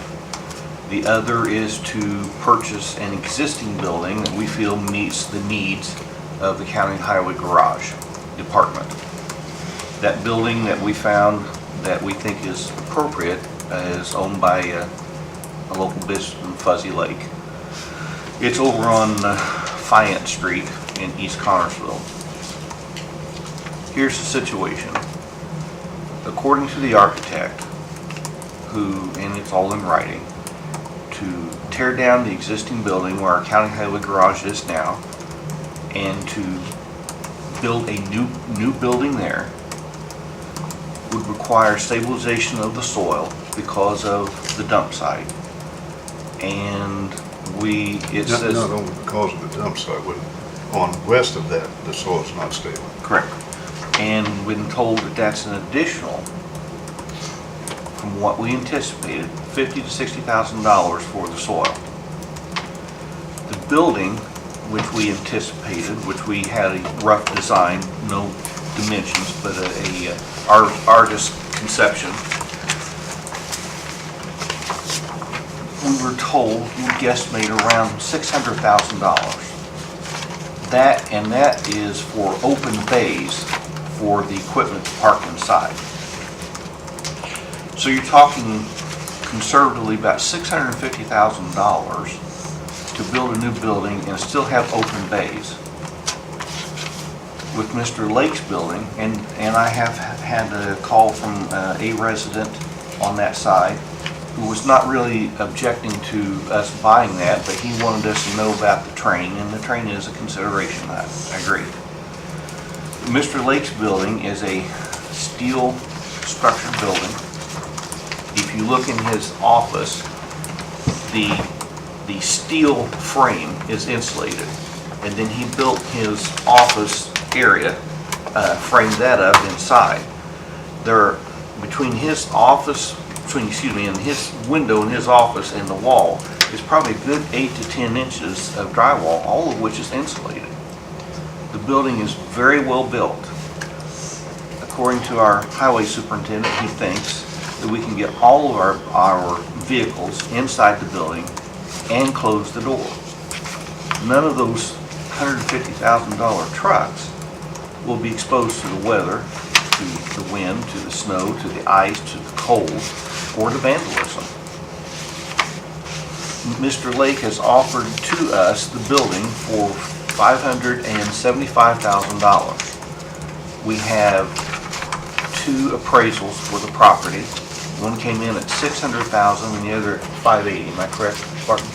[SPEAKER 2] The other is to purchase an existing building that we feel meets the needs of the county highway garage department. That building that we found that we think is appropriate is owned by a local business in Fuzzy Lake. It's over on Fayette Street in East Connersville. Here's the situation. According to the architect, and it's all in writing, to tear down the existing building where our county highway garage is now and to build a new building there would require stabilization of the soil because of the dump site. And it says...
[SPEAKER 1] Not only because of the dump site, but on west of that, the soil's not stable.
[SPEAKER 2] Correct. And when told that that's an additional, from what we anticipated, $50,000 to $60,000 for the soil. The building, which we anticipated, which we had a rough design, no dimensions, but our artist conception, we were told we guesstimate around $600,000. That is for open bays for the equipment parked inside. So you're talking conservatively about $650,000 to build a new building and still have open bays. With Mr. Lake's building, and I have had a call from a resident on that side who was not really objecting to us buying that, but he wanted us to know about the train, and the train is a consideration, I agree. Mr. Lake's building is a steel structured building. If you look in his office, the steel frame is insulated, and then he built his office area, framed that up inside. There, between his office, and his window in his office and the wall is probably a good 8 to 10 inches of drywall, all of which is insulated. The building is very well built. According to our highway superintendent, he thinks that we can get all of our vehicles inside the building and close the door. None of those $150,000 trucks will be exposed to the weather, to the wind, to the snow, to the ice, to the cold, or to vandalism. Mr. Lake has offered to us the building for $575,000. We have 2 appraisals for the property. One came in at $600,000 and the other at $580,000. Am I correct, Barton?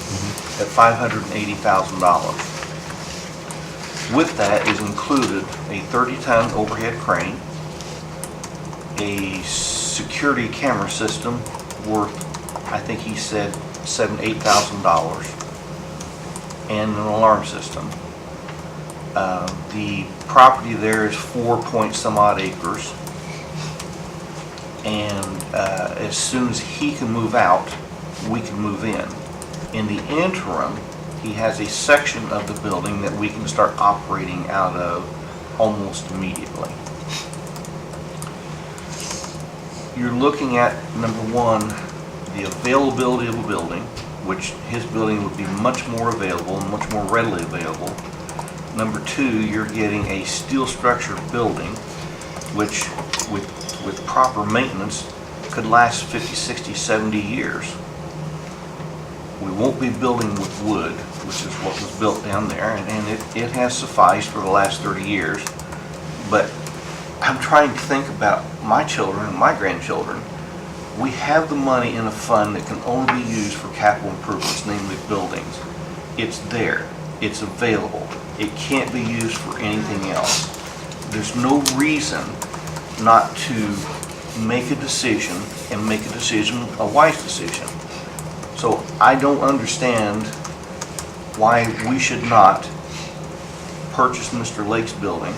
[SPEAKER 2] At $580,000. With that is included a 30-ton overhead crane, a security camera system worth, I think he said, $7,000 to $8,000, and an alarm system. The property there is 4-point-some-odd acres, and as soon as he can move out, we can move in. In the interim, he has a section of the building that we can start operating out of almost immediately. You're looking at, number one, the availability of a building, which his building would be much more available and much more readily available. Number two, you're getting a steel structured building, which with proper maintenance could last 50, 60, 70 years. We won't be building with wood, which is what was built down there, and it has sufficed for the last 30 years. But I'm trying to think about my children and my grandchildren. We have the money in a fund that can only be used for capital improvements, namely buildings. It's there. It's available. It can't be used for anything else. There's no reason not to make a decision and make a decision, a wise decision. So I don't understand why we should not purchase Mr. Lake's building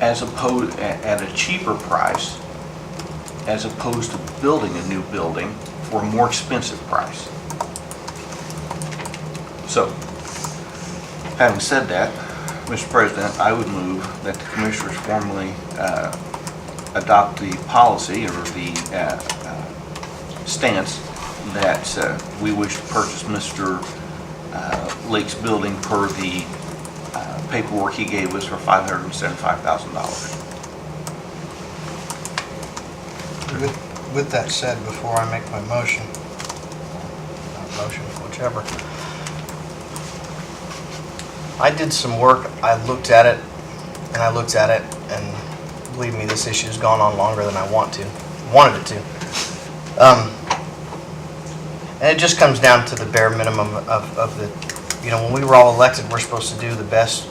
[SPEAKER 2] as opposed at a cheaper price, as opposed to building a new building for a more expensive price. So, having said that, Mr. President, I would move that the Commissioners formally adopt the policy or the stance that we wish to purchase Mr. Lake's building per the paperwork he gave us for $575,000.
[SPEAKER 7] With that said, before I make my motion, whichever, I did some work, I looked at it, and believe me, this issue's gone on longer than I wanted it to. And it just comes down to the bare minimum of the, when we were all elected, we're supposed to do the best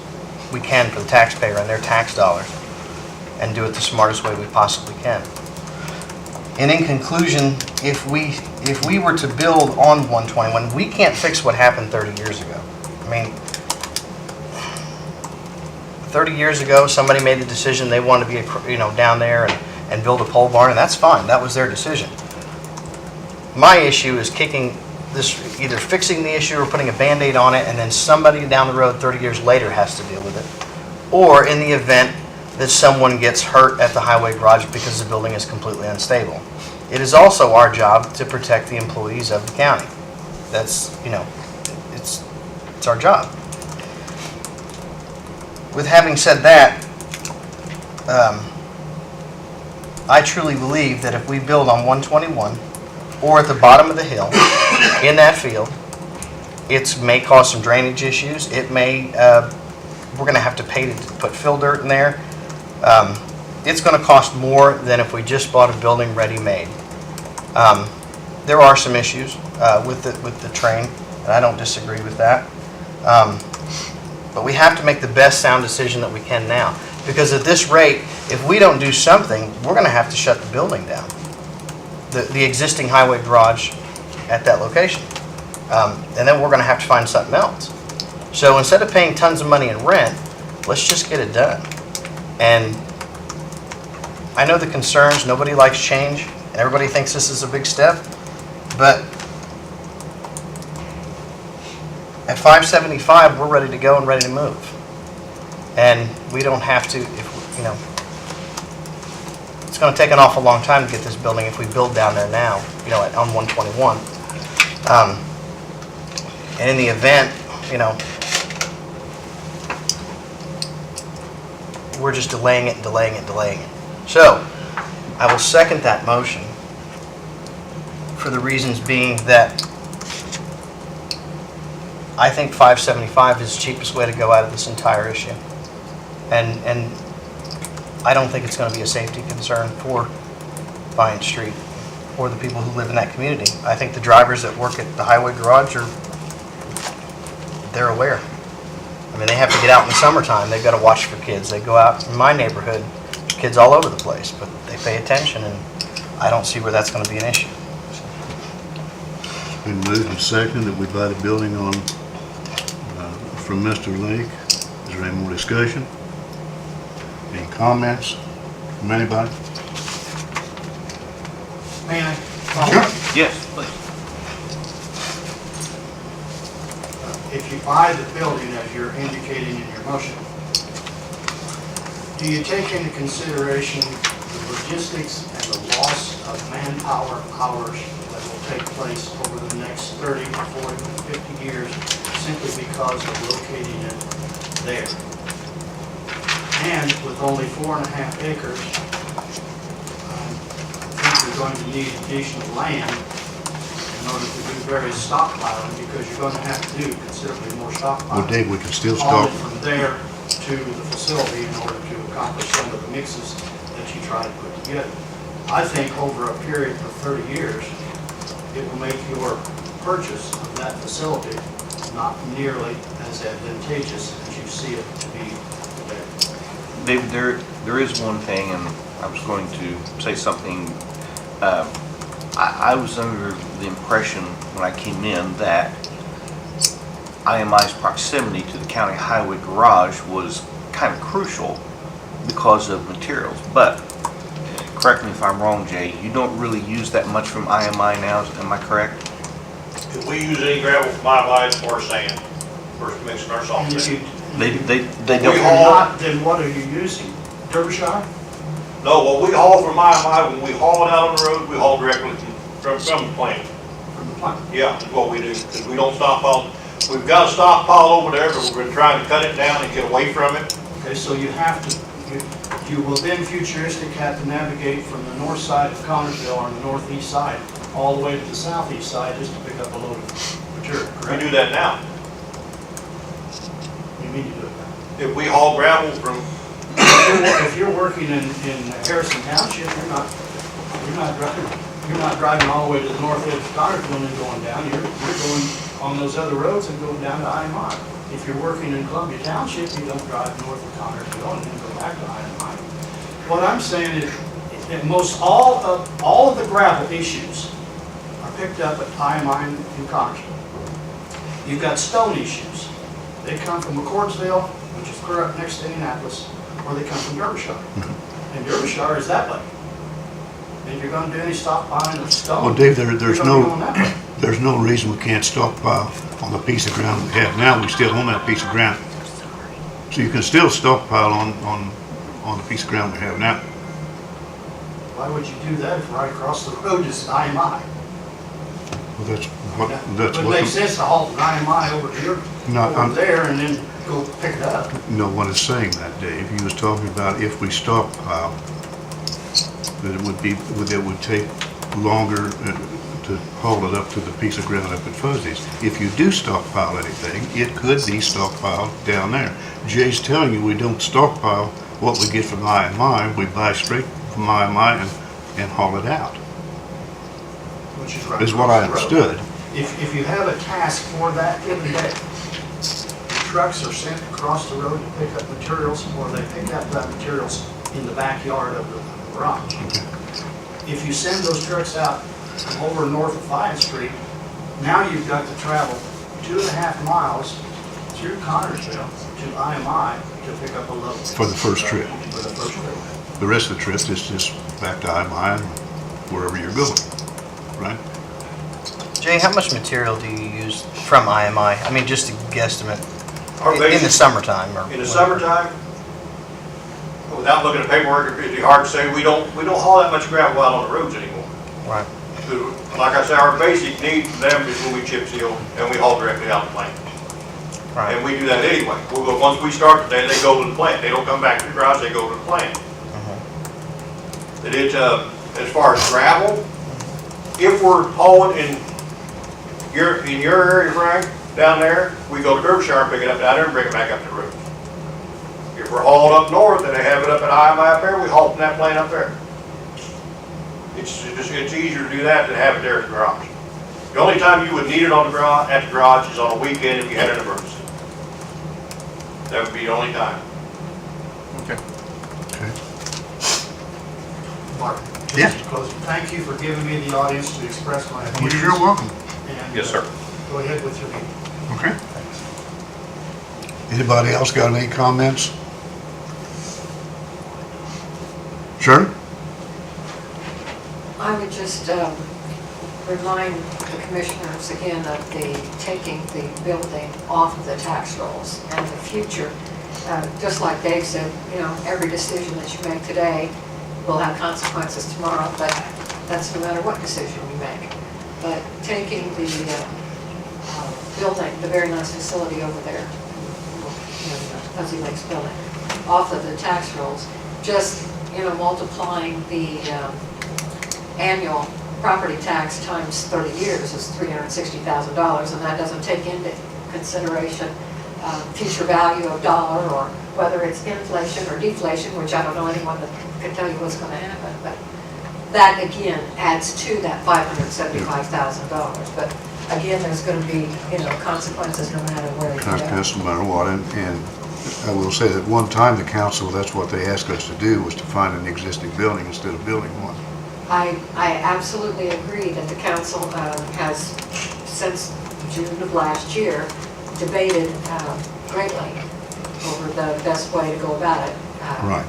[SPEAKER 7] we can for the taxpayer and their tax dollars, and do it the smartest way we possibly can. And in conclusion, if we were to build on 121, we can't fix what happened 30 years ago. I mean, 30 years ago, somebody made the decision they wanted to be, down there and build a pole barn, and that's fine. That was their decision. My issue is kicking this, either fixing the issue or putting a Band-Aid on it, and then somebody down the road 30 years later has to deal with it. Or in the event that someone gets hurt at the highway garage because the building is completely unstable. It is also our job to protect the employees of the county. That's, it's our job. with having said that, I truly believe that if we build on 121 or at the bottom of the hill in that field, it may cause some drainage issues. It may, we're going to have to pay to put fill dirt in there. It's going to cost more than if we just bought a building ready-made. There are some issues with the train, and I don't disagree with that. But we have to make the best sound decision that we can now. Because at this rate, if we don't do something, we're going to have to shut the building down. The existing highway garage at that location. And then we're going to have to find something else. So instead of paying tons of money in rent, let's just get it done. And I know the concerns, nobody likes change, and everybody thinks this is a big step, but at 575, we're ready to go and ready to move. And we don't have to, if, you know, it's going to take an awful long time to get this building if we build down there now, you know, on 121. And in the event, you know, we're just delaying it and delaying it and delaying it. So, I will second that motion for the reasons being that I think 575 is the cheapest way to go out of this entire issue. And I don't think it's going to be a safety concern for Vine Street or the people who live in that community. I think the drivers that work at the highway garage they're aware. I mean, they have to get out in the summertime. They've got to watch for kids. They go out in my neighborhood, kids all over the place, but they pay attention, and I don't see where that's going to be an issue.
[SPEAKER 1] It's been moved and seconded that we buy the building on, from Mr. Lake. Is there any more discussion? Any comments from anybody?
[SPEAKER 10] May I?
[SPEAKER 2] Yes, please.
[SPEAKER 10] If you buy the building as you're indicating in your motion, do you take into consideration the logistics and the loss of manpower hours that will take place over the next 30, 40, 50 years simply because of locating it there? And with only 4.5 acres, I think you're going to need additional land in order to do various stockpiling, because you're going to have to do considerably more stockpiling.
[SPEAKER 1] Well, Dave, we can still
[SPEAKER 10] Haul
[SPEAKER 1] start.
[SPEAKER 10] it from there to the facility in order to accomplish some of the mixes that you try to put together. I think over a period of 30 years, it will make your purchase of that facility not nearly as advantageous as you see it to be today.
[SPEAKER 2] David, there is one thing, and I was going to say something. I was under the impression when I came in that IMI's proximity to the county highway garage was kind of crucial because of materials. But correct me if I'm wrong, Jay, you don't really use that much from IMI now, am I correct?
[SPEAKER 3] If we use any gravel from my it's for sand, for mixing our salt.
[SPEAKER 10] And if you,
[SPEAKER 2] They
[SPEAKER 10] if
[SPEAKER 2] don't.
[SPEAKER 10] you're not, then what are you using? Derbyshire?
[SPEAKER 3] No, what we haul from my, when we haul it out on the road, we haul directly from the plant.
[SPEAKER 10] From the plant?
[SPEAKER 3] Yeah, that's what we do, because we don't stockpile. We've got a stockpile over there, but we've been trying to cut it down and get away from it.
[SPEAKER 10] Okay, so you have to, you will then futuristic have to navigate from the north side of Connersville on the northeast side, all the way to the southeast side just to pick up a load of material,
[SPEAKER 3] We
[SPEAKER 10] correct?
[SPEAKER 3] do that now.
[SPEAKER 10] You mean to do it now?
[SPEAKER 3] If we haul gravel from,
[SPEAKER 10] If you're working in Harrison Township, you're not driving all the way to the north edge of Connersville and going down. You're going on those other roads and going down to IMI. If you're working in Columbia Township, you don't drive north of Connersville and then go back to IMI. What I'm saying is that most all of the gravel issues are picked up at IMI in Connersville. You've got stone issues. They come from McCordsville, which is clear up next to Indianapolis, or they come from Derbyshire. And Derbyshire is that way. And if you're going to do any stockpiling of stone,
[SPEAKER 1] Well, Dave,
[SPEAKER 10] you're
[SPEAKER 1] there's
[SPEAKER 10] gonna be going that way.
[SPEAKER 1] there's no reason we can't stockpile on the piece of ground we have now. We still own that piece of ground. So you can still stockpile on the piece of ground we have now.
[SPEAKER 10] Why would you do that if right across the road is IMI?
[SPEAKER 1] Well, that's
[SPEAKER 10] It would make sense to haul from IMI over here,
[SPEAKER 1] No,
[SPEAKER 10] over there, and then go pick it up.
[SPEAKER 1] No one is saying that, Dave. He was talking about if we stockpile, that it would take longer to haul it up to the piece of ground up at Fuzzy's. If you do stockpile anything, it could be stockpiled down there. Jay's telling you we don't stockpile what we get from IMI, we buy straight from IMI and haul it out,
[SPEAKER 10] Which is right.
[SPEAKER 1] is what I
[SPEAKER 10] across the road.
[SPEAKER 1] understood.
[SPEAKER 10] If you have a task for that given day, trucks are sent across the road to pick up materials, or they pick up that materials in the backyard of the garage. If you send those trucks out over north of 5th Street, now you've got to travel 2.5 miles through Connersville to IMI to pick up a load.
[SPEAKER 1] For the first trip.
[SPEAKER 10] For the first trip.
[SPEAKER 1] The rest of the trip is just back to IMI and wherever you're going, right?
[SPEAKER 7] Jay, how much material do you use from IMI? I mean, just a guesstimate,
[SPEAKER 3] Our
[SPEAKER 7] in the
[SPEAKER 3] basic-
[SPEAKER 7] summertime or?
[SPEAKER 3] In the summertime, without looking at paperwork, it'd be hard to say, we don't haul that much gravel out on the roads anymore.
[SPEAKER 7] Right.
[SPEAKER 3] Like I said, our basic need for them is when we chip seal and we haul directly out the plant.
[SPEAKER 7] Right.
[SPEAKER 3] And we do that anyway. We'll go, once we start the day, they go to the plant. They don't come back to the garage, they go to the plant. But it's, as far as gravel, if we're hauling in your area, Frank, down there, we go to Derbyshire and pick it up down there and bring it back up to the road. If we're hauling up north and they have it up at IMI up there, we haul from that plant up there. It's easier to do that than have it there at the garage. The only time you would need it on the garage, at the garage is on a weekend if you had an emergency. That would be the only time.
[SPEAKER 2] Okay.
[SPEAKER 10] Mark,
[SPEAKER 1] Yeah.
[SPEAKER 10] just to close, thank you for giving me the audience to express my opinions.
[SPEAKER 1] You're welcome.
[SPEAKER 10] And,
[SPEAKER 3] Yes, sir.
[SPEAKER 10] Go ahead with your meeting.
[SPEAKER 1] Okay. Anybody else got any comments? Sure?
[SPEAKER 11] I would just remind the commissioners again of the taking the building off of the tax rolls and the future. Just like Dave said, you know, every decision that you make today will have consequences tomorrow, but that's no matter what decision you make. But taking the building, the very nice facility over there, Fuzzy Lakes building, off of the tax rolls, just, you know, multiplying the annual property tax times 30 years is $360,000, and that doesn't take into consideration future value of dollar or whether it's inflation or deflation, which I don't know anyone that can tell you what's going to happen, but that again adds to that $575,000. But again, there's going to be, you know, consequences no matter where you go.
[SPEAKER 1] Consequence no matter what, and I will say that one time the council, that's what they asked us to do, was to find an existing building instead of building one.
[SPEAKER 11] I absolutely agree that the council has, since June of last year, debated greatly over the best way to go about it.
[SPEAKER 1] Right.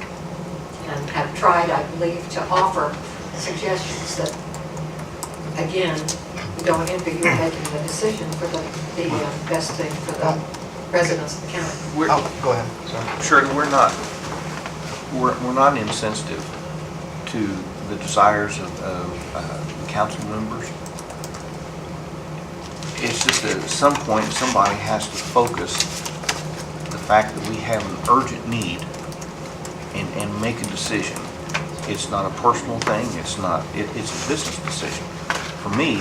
[SPEAKER 11] And have tried, I believe, to offer suggestions that, again, going into you making the decision for the best thing for the residents of the county.
[SPEAKER 7] Oh, go ahead, sorry.
[SPEAKER 2] Shirley, we're not insensitive to the desires of council members. It's just that at some point, somebody has to focus the fact that we have an urgent need and make a decision. It's not a personal thing, it's a business decision. For me,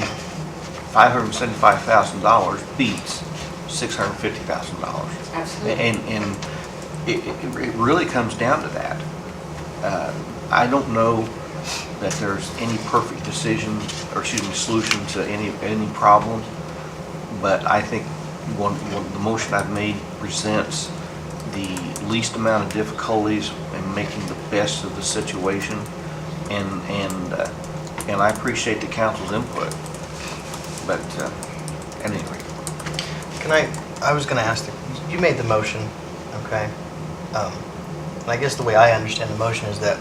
[SPEAKER 2] $575,000 beats $650,000.
[SPEAKER 11] Absolutely.
[SPEAKER 2] And it really comes down to that. I don't know that there's any perfect decision, or solution to any problem, but I think the motion I've made presents the least amount of difficulties in making the best of the situation, and I appreciate the council's input. But anyway,
[SPEAKER 7] I was gonna ask, you made the motion, okay? And I guess the way I understand the motion is that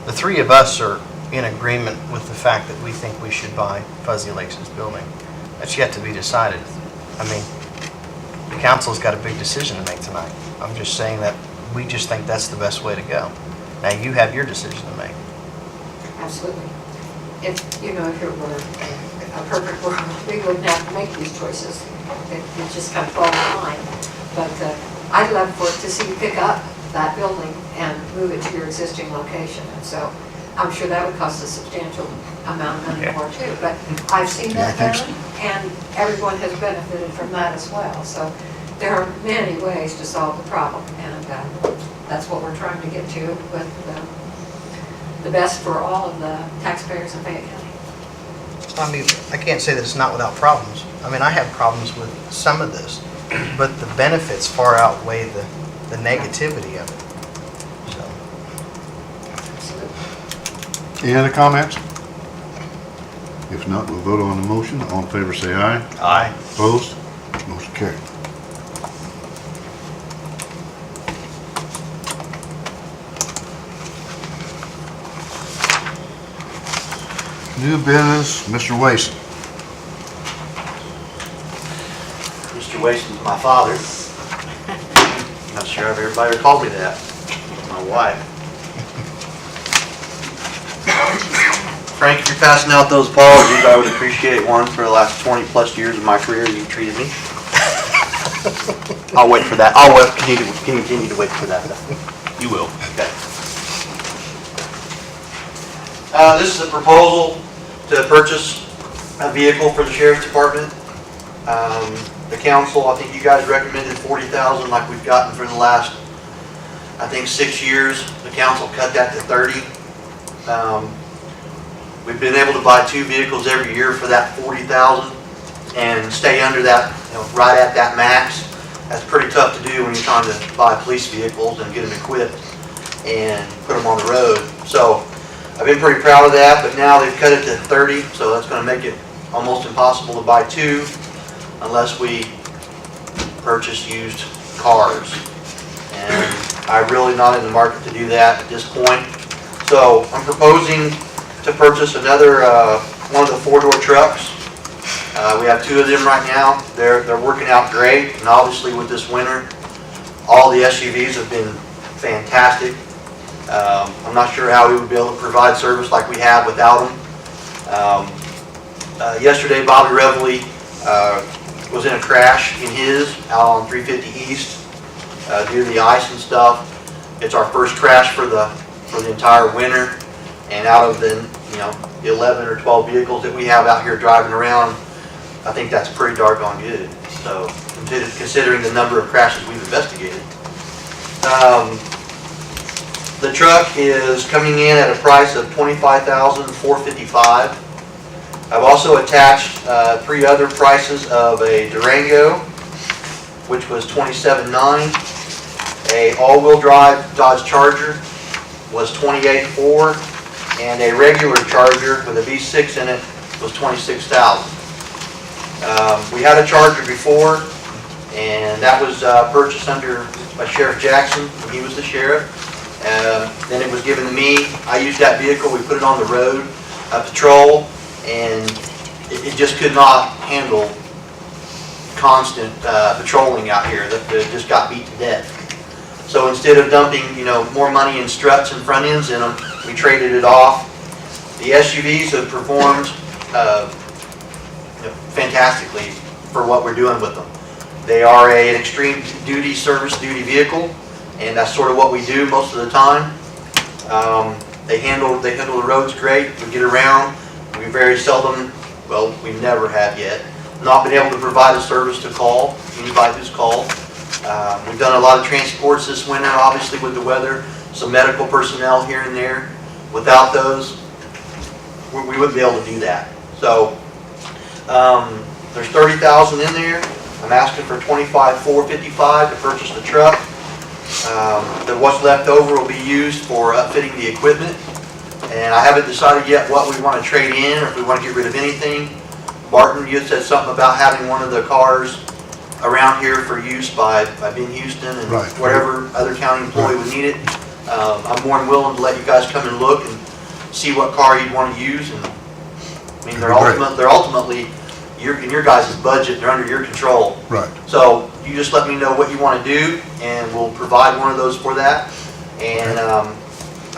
[SPEAKER 7] the three of us are in agreement with the fact that we think we should buy Fuzzy Lakes' building. That's yet to be decided. I mean, the council's got a big decision to make tonight. I'm just saying that we just think that's the best way to go. Now, you have your decision to make.
[SPEAKER 11] Absolutely. If it were a perfect world, we wouldn't have to make these choices. It just kind of falls in line. But I'd love to see you pick up that building and move it to your existing location. And so I'm sure that would cost a substantial amount of money more too. But I've seen that done, and everyone has benefited from that as well. So there are many ways to solve the problem, and that's what we're trying to get to with the best for all of the taxpayers in Fayette County.
[SPEAKER 7] I mean, I can't say that it's not without problems. I mean, I have problems with some of this, but the benefits far outweigh the negativity of it. So,
[SPEAKER 1] Any other comments? If not, we'll vote on the motion. All in favor, say aye.
[SPEAKER 7] aye.
[SPEAKER 1] Opposed? Motion carried. New business, Mr. Wason.
[SPEAKER 7] Mr. Wason's my father. Not sure if everybody ever called me that. My wife. Frank, if you're passing out those apologies, I would appreciate one for the last 20-plus years of my career you've treated me. I'll wait for that. I'll continue to wait for that.
[SPEAKER 2] You will.
[SPEAKER 7] Okay. This is a proposal to purchase a vehicle for the sheriff's department. The council, I think you guys recommended $40,000 like we've gotten for the last, I think, 6 years. The council cut that to $30,000. We've been able to buy 2 vehicles every year for that $40,000 and stay under that, right at that max. That's pretty tough to do when you're trying to buy police vehicles and get them equipped and put them on the road. So I've been pretty proud of that, but now they've cut it to 30, so that's going to make it almost impossible to buy 2 unless we purchase used cars. And I'm really not in the market to do that at this point. So I'm proposing to purchase another one of the 4-door trucks. We have 2 of them right now. They're working out great, and obviously with this winter, all the SUVs have been fantastic. I'm not sure how we would be able to provide service like we have without them. Yesterday, Bobby Reveley was in a crash in his out on 350 East due to the ice and stuff. It's our first crash for the entire winter, and out of the 11 or 12 vehicles that we have out here driving around, I think that's pretty doggone good. So considering the number of crashes we've investigated. The truck is coming in at a price of $25,455. I've also attached 3 other prices of a Durango, which was $27,900. A all-wheel drive Dodge Charger was $28,400, and a regular Charger with a V6 in it was $26,000. We had a Charger before, and that was purchased by Sheriff Jackson when he was the sheriff. Then it was given to me. I used that vehicle. We put it on the road, a patrol, and it just could not handle constant patrolling out here. It just got beat to death. So instead of dumping, more money in struts and front ends in them, we traded it off. The SUVs have performed fantastically for what we're doing with them. They are an extreme duty service duty vehicle, and that's sort of what we do most of the time. They handle the roads great. We get around. We very seldom, well, we never have yet, not been able to provide a service to call anybody who's called. We've done a lot of transports this winter, obviously with the weather, some medical personnel here and there. Without those, we wouldn't be able to do that. So there's $30,000 in there. I'm asking for $25,455 to purchase the truck. What's left over will be used for upfitting the equipment. And I haven't decided yet what we want to trade in or if we want to get rid of anything. Barton, you said something about having one of the cars around here for use by Ben Houston and whatever other county employee would need it. I'm more than willing to let you guys come and look and see what car you'd want to use. And I mean, they're ultimately in your guys' budget. They're under your control.
[SPEAKER 1] Right.
[SPEAKER 7] So you just let me know what you want to do, and we'll provide one of those for that. And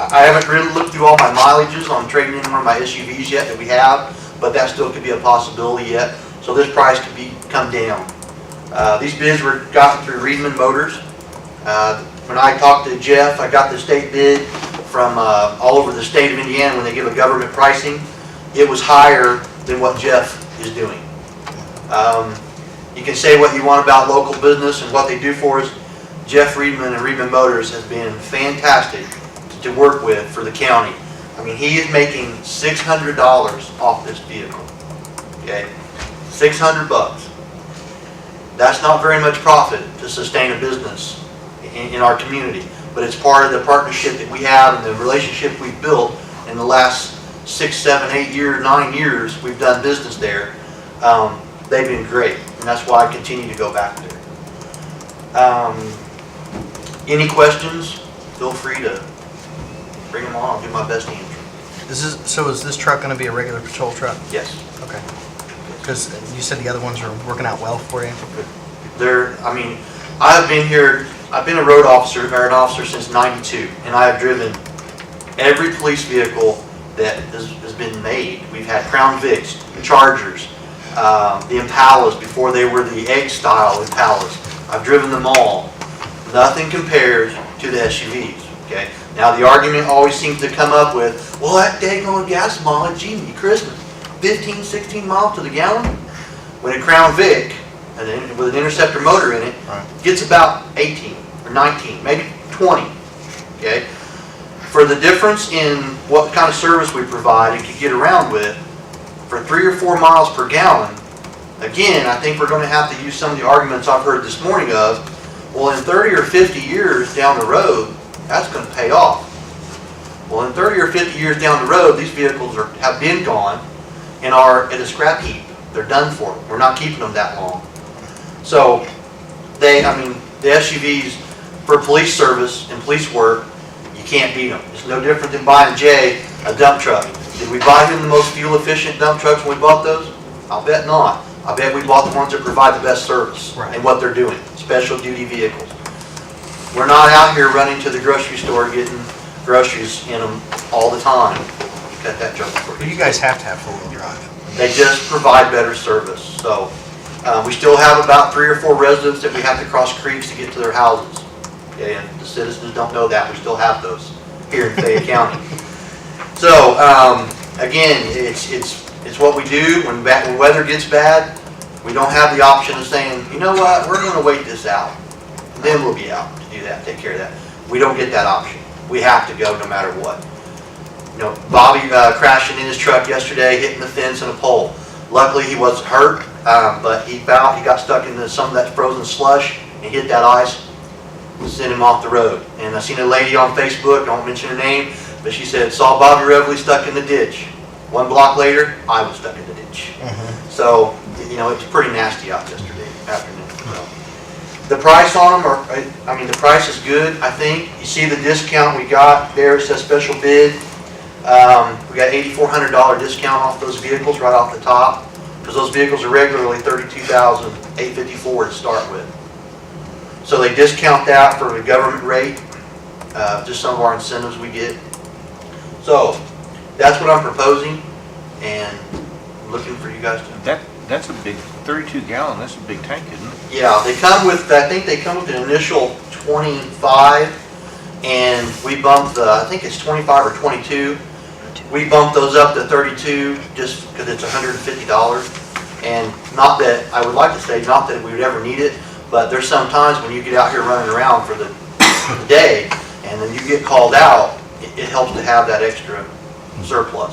[SPEAKER 7] I haven't really looked through all my mileages on trading in one of my SUVs yet that we have, but that still could be a possibility yet. So this price could come down. These bids were gotten through Reedman Motors. When I talked to Jeff, I got the state bid from all over the state of Indiana. When they give a government pricing, it was higher than what Jeff is doing. You can say what you want about local business and what they do for us. Jeff Reedman and Reedman Motors has been fantastic to work with for the county. I mean, he is making $600 off this vehicle. Okay, $600. That's not very much profit to sustain a business in our community, but it's part of the partnership that we have and the relationship we've built in the last 6, 7, 8 years, 9 years we've done business there. They've been great, and that's why I continue to go back there. Any questions? Feel free to bring them on. I'll do my best to answer. So is this truck going to be a regular patrol truck? Yes. Okay. Because you said the other ones are working out well for you? I mean, I've been a road officer, or an officer since '92, and I have driven every police vehicle that has been made. We've had Crown Vics, Chargers, the Impalas before they were the egg style Impalas. I've driven them all. Nothing compares to the SUVs, okay? Now the argument always seems to come up with, well, that daggone gas mileage, gee, Christmas, 15, 16 miles to the gallon? When a Crown Vic, with an Interceptor motor in it, gets about 18 or 19, maybe 20, okay? For the difference in what kind of service we provide and can get around with, for 3 or 4 miles per gallon, again, I think we're going to have to use some of the arguments I've heard this morning of, well, in 30 or 50 years down the road, that's going to pay off. Well, in 30 or 50 years down the road, these vehicles have been gone and are at a scrap heap. They're done for. We're not keeping them that long. So, the SUVs for police service and police work, you can't beat them. It's no different than buying Jay a dump truck. Did we buy him the most fuel efficient dump trucks when we bought those? I'll bet not. I bet we bought the ones that provide the best service and what they're doing, special duty vehicles. We're not out here running to the grocery store getting groceries in them all the time. Cut that joke for You guys have to have four-wheel drive. They just provide better service. So we still have about 3 or 4 residents that we have to cross creeks to get to their houses. Okay, and the citizens don't know that. We still have those here in Fayette County. So again, it's what we do when weather gets bad. We don't have the option of saying, you know what, we're going to wait this out. Then we'll be out to do that, take care of that. We don't get that option. We have to go no matter what. You know, Bobby crashing in his truck yesterday, hitting the fence and a pole. Luckily, he wasn't hurt, but he got stuck into some of that frozen slush and hit that ice, sent him off the road. And I seen a lady on Facebook, don't mention her name, but she said, saw Bobby Reveley stuck in the ditch. 1 block later, I was stuck in the ditch. So, you know, it's pretty nasty out yesterday afternoon. So. The price on them the price is good, I think. You see the discount we got there, it says special bid. We got $8,400 discount off those vehicles right off the top, because those vehicles are regularly $32,854 to start with. So they discount that for the government rate, just some of our incentives we get. So that's what I'm proposing, and looking for you guys to.
[SPEAKER 2] That's a big 32 gallon. That's a big tank, isn't it?
[SPEAKER 7] Yeah, they come with. I think they come with an initial 25, and we bumped I think it's 25 or 22. We bumped those up to 32 just because it's $150. And not that I would like to say, not that we would ever need it, but there's some times when you get out here running around for the day, and then you get called out. It helps to have that extra surplus.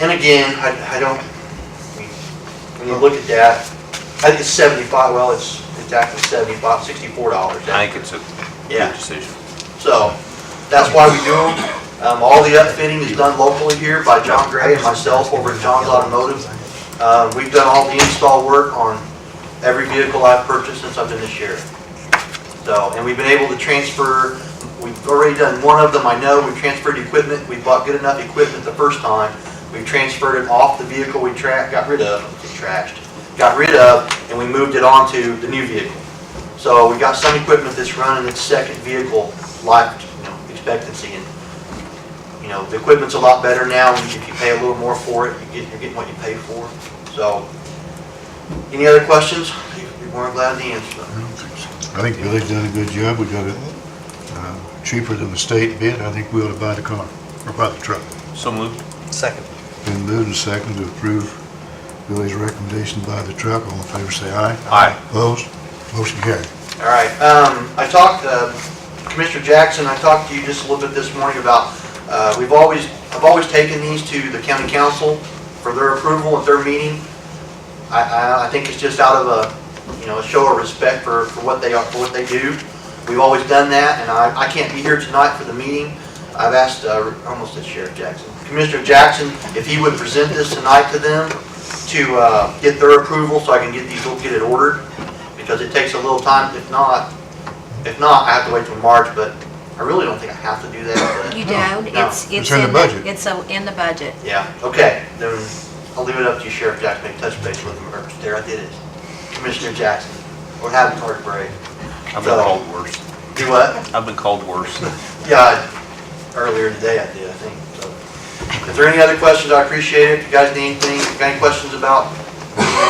[SPEAKER 7] And again, I don't. When you look at that, I think it's 75. Well, it's actually $64.
[SPEAKER 2] I think it's a good decision.
[SPEAKER 7] So that's why we do them. All the upfitting is done locally here by John Gray and myself over at John's Automotive. We've done all the install work on every vehicle I've purchased since I've been the sheriff. So, and we've been able to transfer. We've already done one of them. I know we've transferred equipment. We bought good enough equipment the first time. We transferred it off the vehicle we got rid of, and we moved it onto the new vehicle. So we got some equipment that's running its second vehicle life expectancy, and the equipment's a lot better now. If you pay a little more for it, you're getting what you pay for. So, any other questions? I'd be more glad to answer them.
[SPEAKER 1] I think Billy's done a good job. We got it cheaper than the state bid. I think we ought to buy the car, or buy the truck.
[SPEAKER 2] So moved.
[SPEAKER 7] Second.
[SPEAKER 1] Been moved and seconded to approve Billy's recommendation to buy the truck. All in favor, say aye.
[SPEAKER 2] Aye.
[SPEAKER 1] Opposed? Motion carried.
[SPEAKER 7] All right, I talked, Commissioner Jackson, I talked to you just a little bit this morning about, I've always taken these to the county council for their approval at their meeting. I think it's just out of a show of respect for what they are, for what they do. We've always done that, and I can't be here tonight for the meeting. I've asked, almost said Sheriff Jackson, Commissioner Jackson, if he would present this tonight to them to get their approval so I can get it ordered, because it takes a little time. If not, I have to wait till March, but I really don't think I have to do that. But
[SPEAKER 4] You don't,
[SPEAKER 7] No.
[SPEAKER 4] it's
[SPEAKER 1] It's in the budget.
[SPEAKER 4] It's in the budget.
[SPEAKER 7] yeah, okay, then I'll leave it up to you, Sheriff Jackson, make touch base with him, or there I did it. Commissioner Jackson, what happened to our break?
[SPEAKER 2] I've been called worse.
[SPEAKER 7] Do what?
[SPEAKER 2] I've been called worse.
[SPEAKER 7] Yeah, earlier today I did, I think, so. If there are any other questions, I appreciate it. If you guys need anything, if you got any questions about it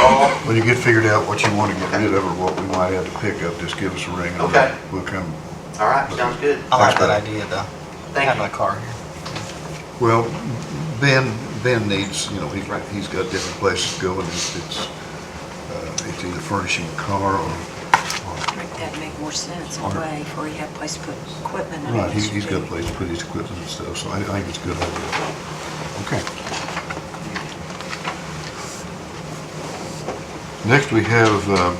[SPEAKER 7] all,
[SPEAKER 1] When you get figured out what you want to get rid of or what we might have to pick up, just give us a ring. and
[SPEAKER 7] Okay.
[SPEAKER 1] We'll come.
[SPEAKER 7] all right, sounds good. Oh, Oh, I
[SPEAKER 1] Thanks,
[SPEAKER 7] like that
[SPEAKER 1] Brad.
[SPEAKER 7] idea, though.
[SPEAKER 10] Thank
[SPEAKER 7] Have
[SPEAKER 10] you.
[SPEAKER 7] my car here.
[SPEAKER 1] Well, Ben needs, he's got different places to go, and it's either furnishing a car or,
[SPEAKER 4] That'd make more sense in a way, where you have a place to put equipment. and
[SPEAKER 1] right,
[SPEAKER 4] it
[SPEAKER 1] he's
[SPEAKER 4] should
[SPEAKER 1] got a
[SPEAKER 4] be-
[SPEAKER 1] place to put his equipment and stuff, so I think it's a good idea. Okay. Next, we have a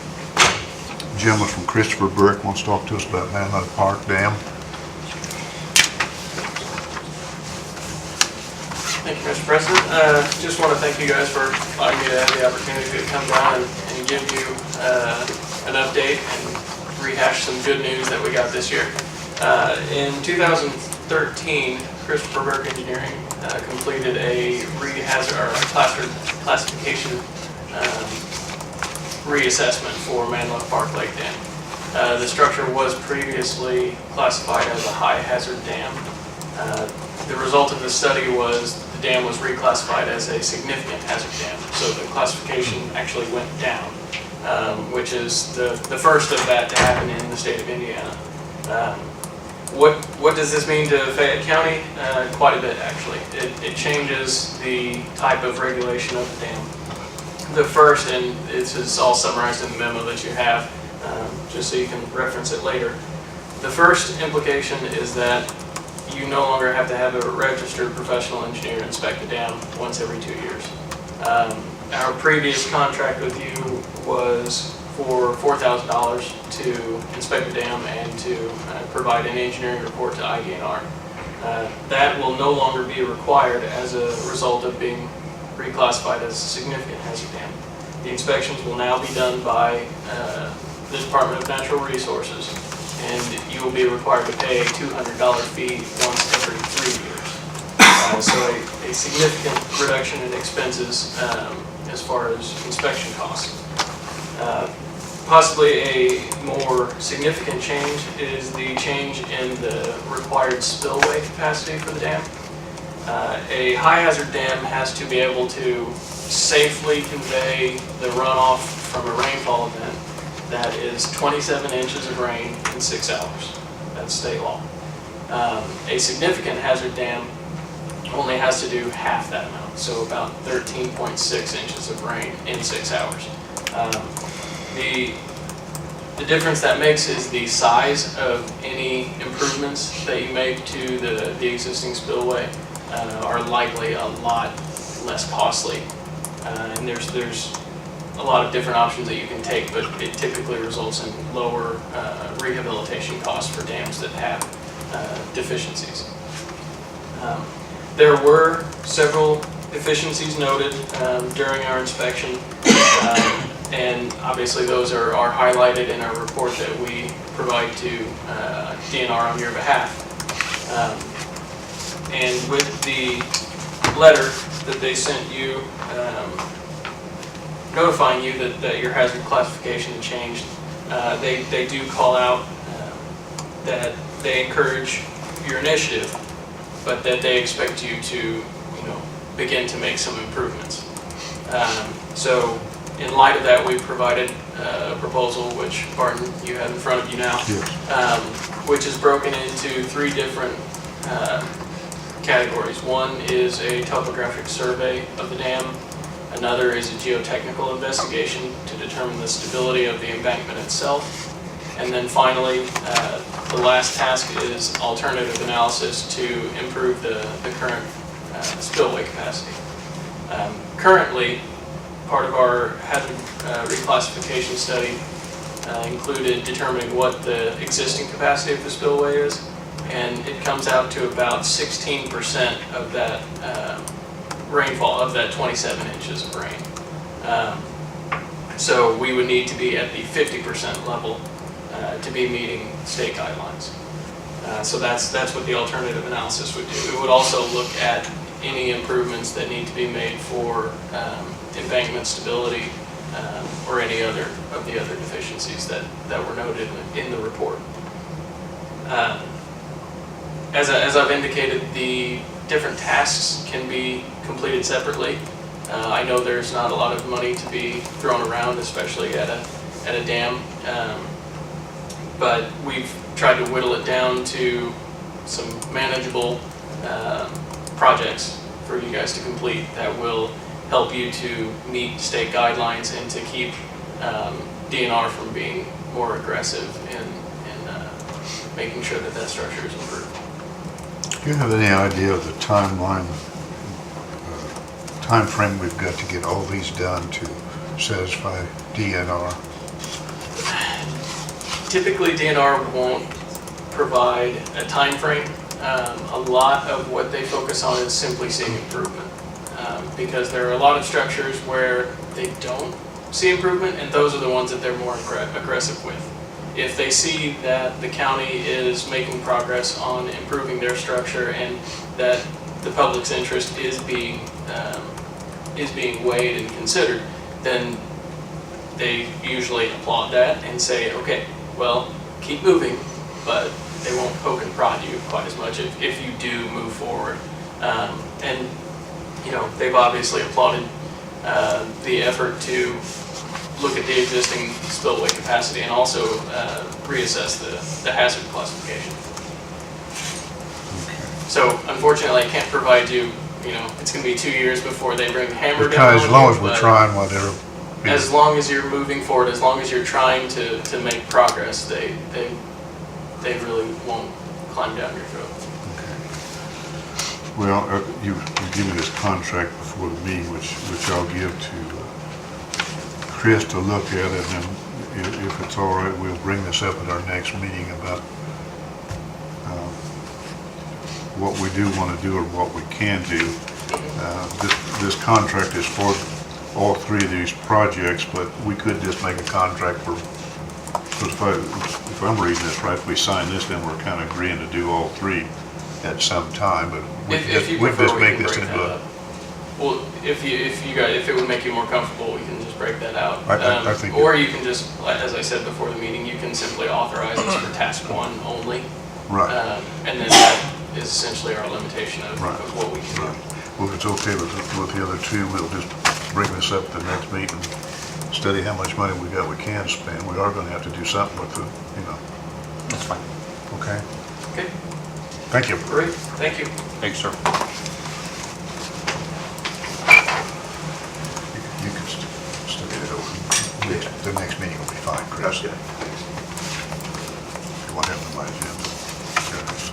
[SPEAKER 1] gentleman from Christopher Burke wants to talk to us about Manlow Park Dam.
[SPEAKER 12] Thank you, Mr. President. Just want to thank you guys for allowing me to have the opportunity to come down and give you an update and rehash some good news that we got this year. In 2013, Christopher Burke Engineering completed a plaster classification reassessment for Manlow Park Lake Dam. The structure was previously classified as a high hazard dam. The result of the study was the dam was reclassified as a significant hazard dam. So the classification actually went down, which is the first of that to happen in the state of Indiana. What does this mean to Fayette County? Quite a bit, actually. It changes the type of regulation of the dam. The first, and this is all summarized in the memo that you have, just so you can reference it later. The first implication is that you no longer have to have a registered professional engineer inspect the dam once every 2 years. Our previous contract with you was for $4,000 to inspect the dam and to provide an engineering report to IDNR. That will no longer be required as a result of being reclassified as a significant hazard dam. The inspections will now be done by the Department of Natural Resources, and you will be required to pay a $200 fee once every 3 years. So a significant reduction in expenses as far as inspection costs. Possibly a more significant change is the change in the required spillway capacity for the dam. A high hazard dam has to be able to safely convey the runoff from a rainfall event that is 27 inches of rain in 6 hours. That's state law. A significant hazard dam only has to do half that amount, so about 13.6 inches of rain in 6 hours. The difference that makes is the size of any improvements that you make to the existing spillway are likely a lot less costly. And there's a lot of different options that you can take, but it typically results in lower rehabilitation costs for dams that have deficiencies. There were several deficiencies noted during our inspection, and obviously those are highlighted in our report that we provide to DNR on your behalf. And with the letter that they sent you notifying you that your hazard classification changed, they do call out that they encourage your initiative, but that they expect you to, begin to make some improvements. So In light of that, we provided a proposal, which Barton, you have in front of you now, which is broken into 3 different categories. One is a topographic survey of the dam. Another is a geotechnical investigation to determine the stability of the embankment itself. And then finally, the last task is alternative analysis to improve the current spillway capacity. Currently, part of our hazard reclassification study included determining what the existing capacity of the spillway is, and it comes out to about 16% of that rainfall, of that 27 inches of rain. So we would need to be at the 50% level to be meeting state guidelines. So that's what the alternative analysis would do. It would also look at any improvements that need to be made for embankment stability or any other of the other deficiencies that were noted in the report. As I've indicated, the different tasks can be completed separately. I know there's not a lot of money to be thrown around, especially at a dam, but we've tried to whittle it down to some manageable projects for you guys to complete that will help you to meet state guidelines and to keep DNR from being more aggressive in making sure that structure is improved.
[SPEAKER 1] Do you have any idea of the time frame we've got to get all these done to satisfy DNR?
[SPEAKER 12] Typically, DNR won't provide a time frame. A lot of what they focus on is simply seeing improvement, because there are a lot of structures where they don't see improvement, and those are the ones that they're more aggressive with. If they see that the county is making progress on improving their structure and that the public's interest is being weighed and considered, then they usually applaud that and say, okay, well, keep moving, but they won't poke and prod you quite as much if you do move forward. And you know, they've obviously applauded the effort to look at the existing spillway capacity and also reassess the hazard classification. So unfortunately, I can't provide you, it's going to be 2 years before they bring the hammer down.
[SPEAKER 1] As long as we're trying, whatever.
[SPEAKER 12] As long as you're moving forward, as long as you're trying to make progress, they really won't climb down your throat.
[SPEAKER 1] Well, you give me this contract before the meeting, which I'll give to Chris to look at, and then if it's all right, we'll bring this up at our next meeting about what we do want to do or what we can do. This contract is for all 3 of these projects, but we could just make a contract for, if I'm reading this right, if we sign this, then we're kind of agreeing to do all 3 at some time, but we just make this into a...
[SPEAKER 12] Well, if it would make you more comfortable, we can just break that out.
[SPEAKER 1] I think
[SPEAKER 12] or you can just, as I said before the meeting, you can simply authorize us for task 1 only.
[SPEAKER 1] Right.
[SPEAKER 12] And then that is essentially our limitation of what we can do.
[SPEAKER 1] Well, if it's okay with the other 2, we'll just bring this up at the next meeting, study how much money we can spend. We are going to have to do something with it,
[SPEAKER 2] That's fine.
[SPEAKER 1] Okay?
[SPEAKER 12] Okay.
[SPEAKER 1] Thank you.
[SPEAKER 12] Great. Thank you.
[SPEAKER 2] Thanks, sir.
[SPEAKER 1] You can study it over. The next meeting will be fine, Chris.
[SPEAKER 3] Okay.
[SPEAKER 1] You want to have my agenda? There it is.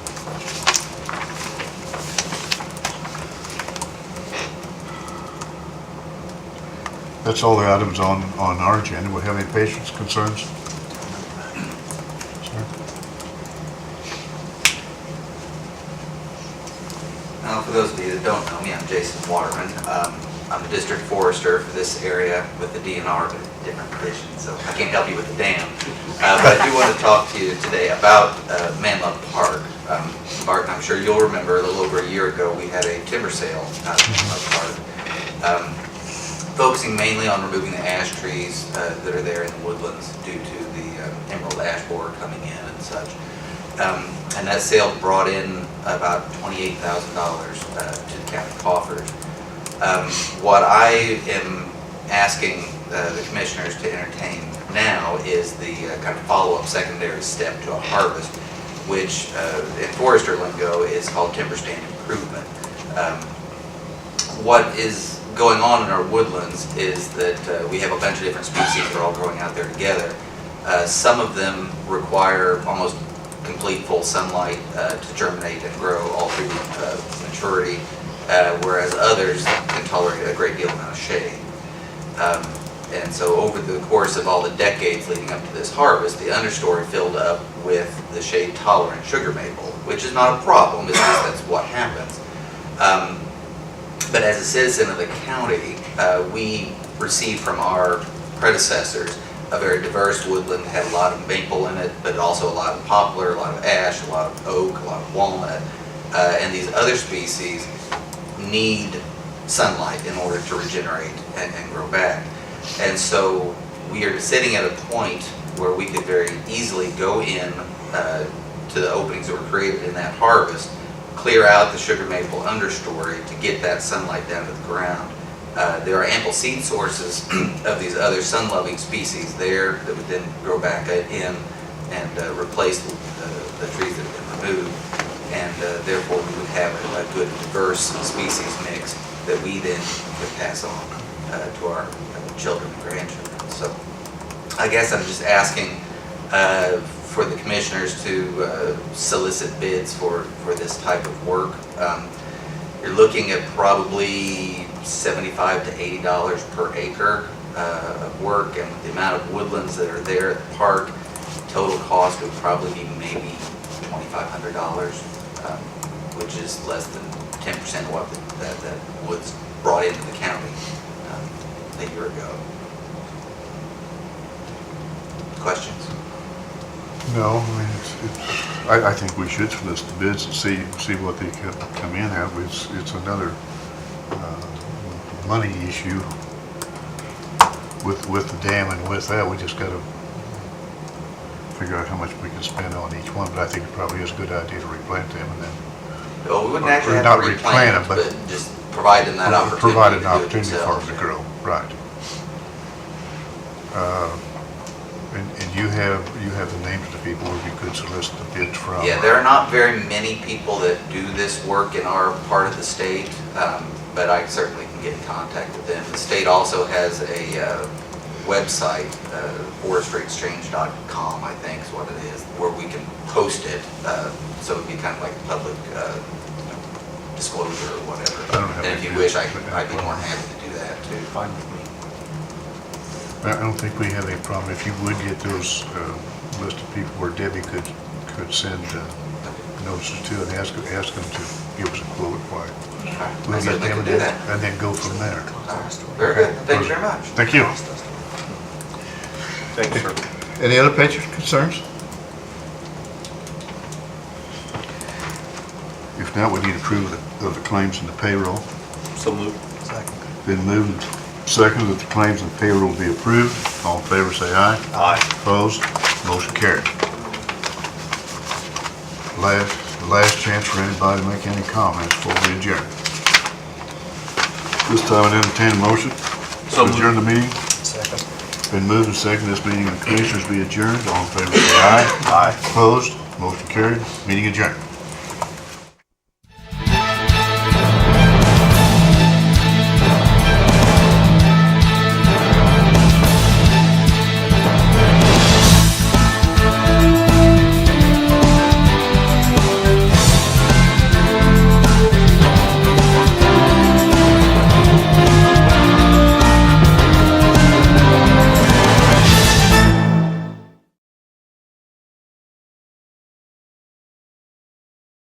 [SPEAKER 1] That's all the items on our agenda. We have any patients' concerns? Sir?
[SPEAKER 13] For those of you that don't know me, I'm Jason Waterman. I'm the district forester for this area with the DNR, but different division, so I can't help you with the dam. But I do want to talk to you today about Manlove Park. Barton, I'm sure you'll remember a little over a year ago, we had a timber sale out of Manlove Park. Focusing mainly on removing the ash trees that are there in the woodlands due to the emerald ash borer coming in and such. And that sale brought in about $28,000 to the county coffers. What I am asking the commissioners to entertain now is the kind of follow-up secondary step to a harvest, which in forester lingo is called timber stand improvement. What is going on in our woodlands is that we have a bunch of different species that are all growing out there together. Some of them require almost complete full sunlight to germinate and grow all through maturity, whereas others can tolerate a great deal amount of shade. And so over the course of all the decades leading up to this harvest, the understory filled up with the shade-tolerant sugar maple, which is not a problem, it's just that's what happens. But as a citizen of the county, we received from our predecessors a very diverse woodland, had a lot of maple in it, but also a lot of poplar, a lot of ash, a lot of oak, a lot of walnut. And these other species need sunlight in order to regenerate and grow back. And so we are sitting at a point where we could very easily go in to the openings that were created in that harvest, clear out the sugar maple understory to get that sunlight down to the ground. There are ample seed sources of these other sun-loving species there that would then grow back in and replace the trees that have been removed. And therefore we would have a good diverse species mix that we then could pass on to our children and grandchildren. So I guess I'm just asking for the commissioners to solicit bids for this type of work. You're looking at probably $75 to $80 per acre of work, and with the amount of woodlands that are there at the park, total cost would probably be maybe $2,500, which is less than 10% of what that woods brought into the county a year ago. Questions?
[SPEAKER 1] No, I mean, I think we should solicit the bids and see what they come in at. It's another money issue with the dam, and with that, we just got to figure out how much we can spend on each one. But I think it probably is a good idea to replant them and then.
[SPEAKER 13] Well, we wouldn't actually have
[SPEAKER 1] not
[SPEAKER 13] to replant them, but just provide them that opportunity.
[SPEAKER 1] Provide an
[SPEAKER 13] to do it
[SPEAKER 1] opportunity for
[SPEAKER 13] themselves.
[SPEAKER 1] them to grow, right. And you have the names of the people where we could solicit the bids from?
[SPEAKER 13] Yeah, there are not very many people that do this work in our part of the state, but I certainly can get in contact with them. The state also has a website, forestryexchange.com, I think is what it is, where we can post it, so it'd be kind of like a public disclosure or whatever.
[SPEAKER 1] I don't have
[SPEAKER 13] And if you
[SPEAKER 1] any-
[SPEAKER 13] wish, I'd be more than happy to do that too.
[SPEAKER 2] Fine with me.
[SPEAKER 1] I don't think we have any problem. If you would get those list of people where Debbie could send notices to and ask them to give us a quote, why?
[SPEAKER 13] I
[SPEAKER 1] We'll get
[SPEAKER 13] certainly
[SPEAKER 1] them
[SPEAKER 13] can do that.
[SPEAKER 1] and then go from there.
[SPEAKER 13] Very good, thank you very much.
[SPEAKER 1] Thank you.
[SPEAKER 2] Thank you, sir.
[SPEAKER 1] Any other patron concerns? If not, we need approval of the claims and the payroll.
[SPEAKER 2] So moved.
[SPEAKER 1] Been moved and seconded that the claims and payroll be approved. All in favor, say aye.
[SPEAKER 2] Aye.
[SPEAKER 1] Opposed? Motion carried. Last chance for anybody to make any comments before we adjourn. This time I entertain a motion to adjourn the meeting.
[SPEAKER 7] Second.
[SPEAKER 1] Been moved and seconded, this meeting of the commissioners be adjourned. All in favor, say aye.
[SPEAKER 2] Aye.
[SPEAKER 1] Opposed? Motion carried. Meeting adjourned.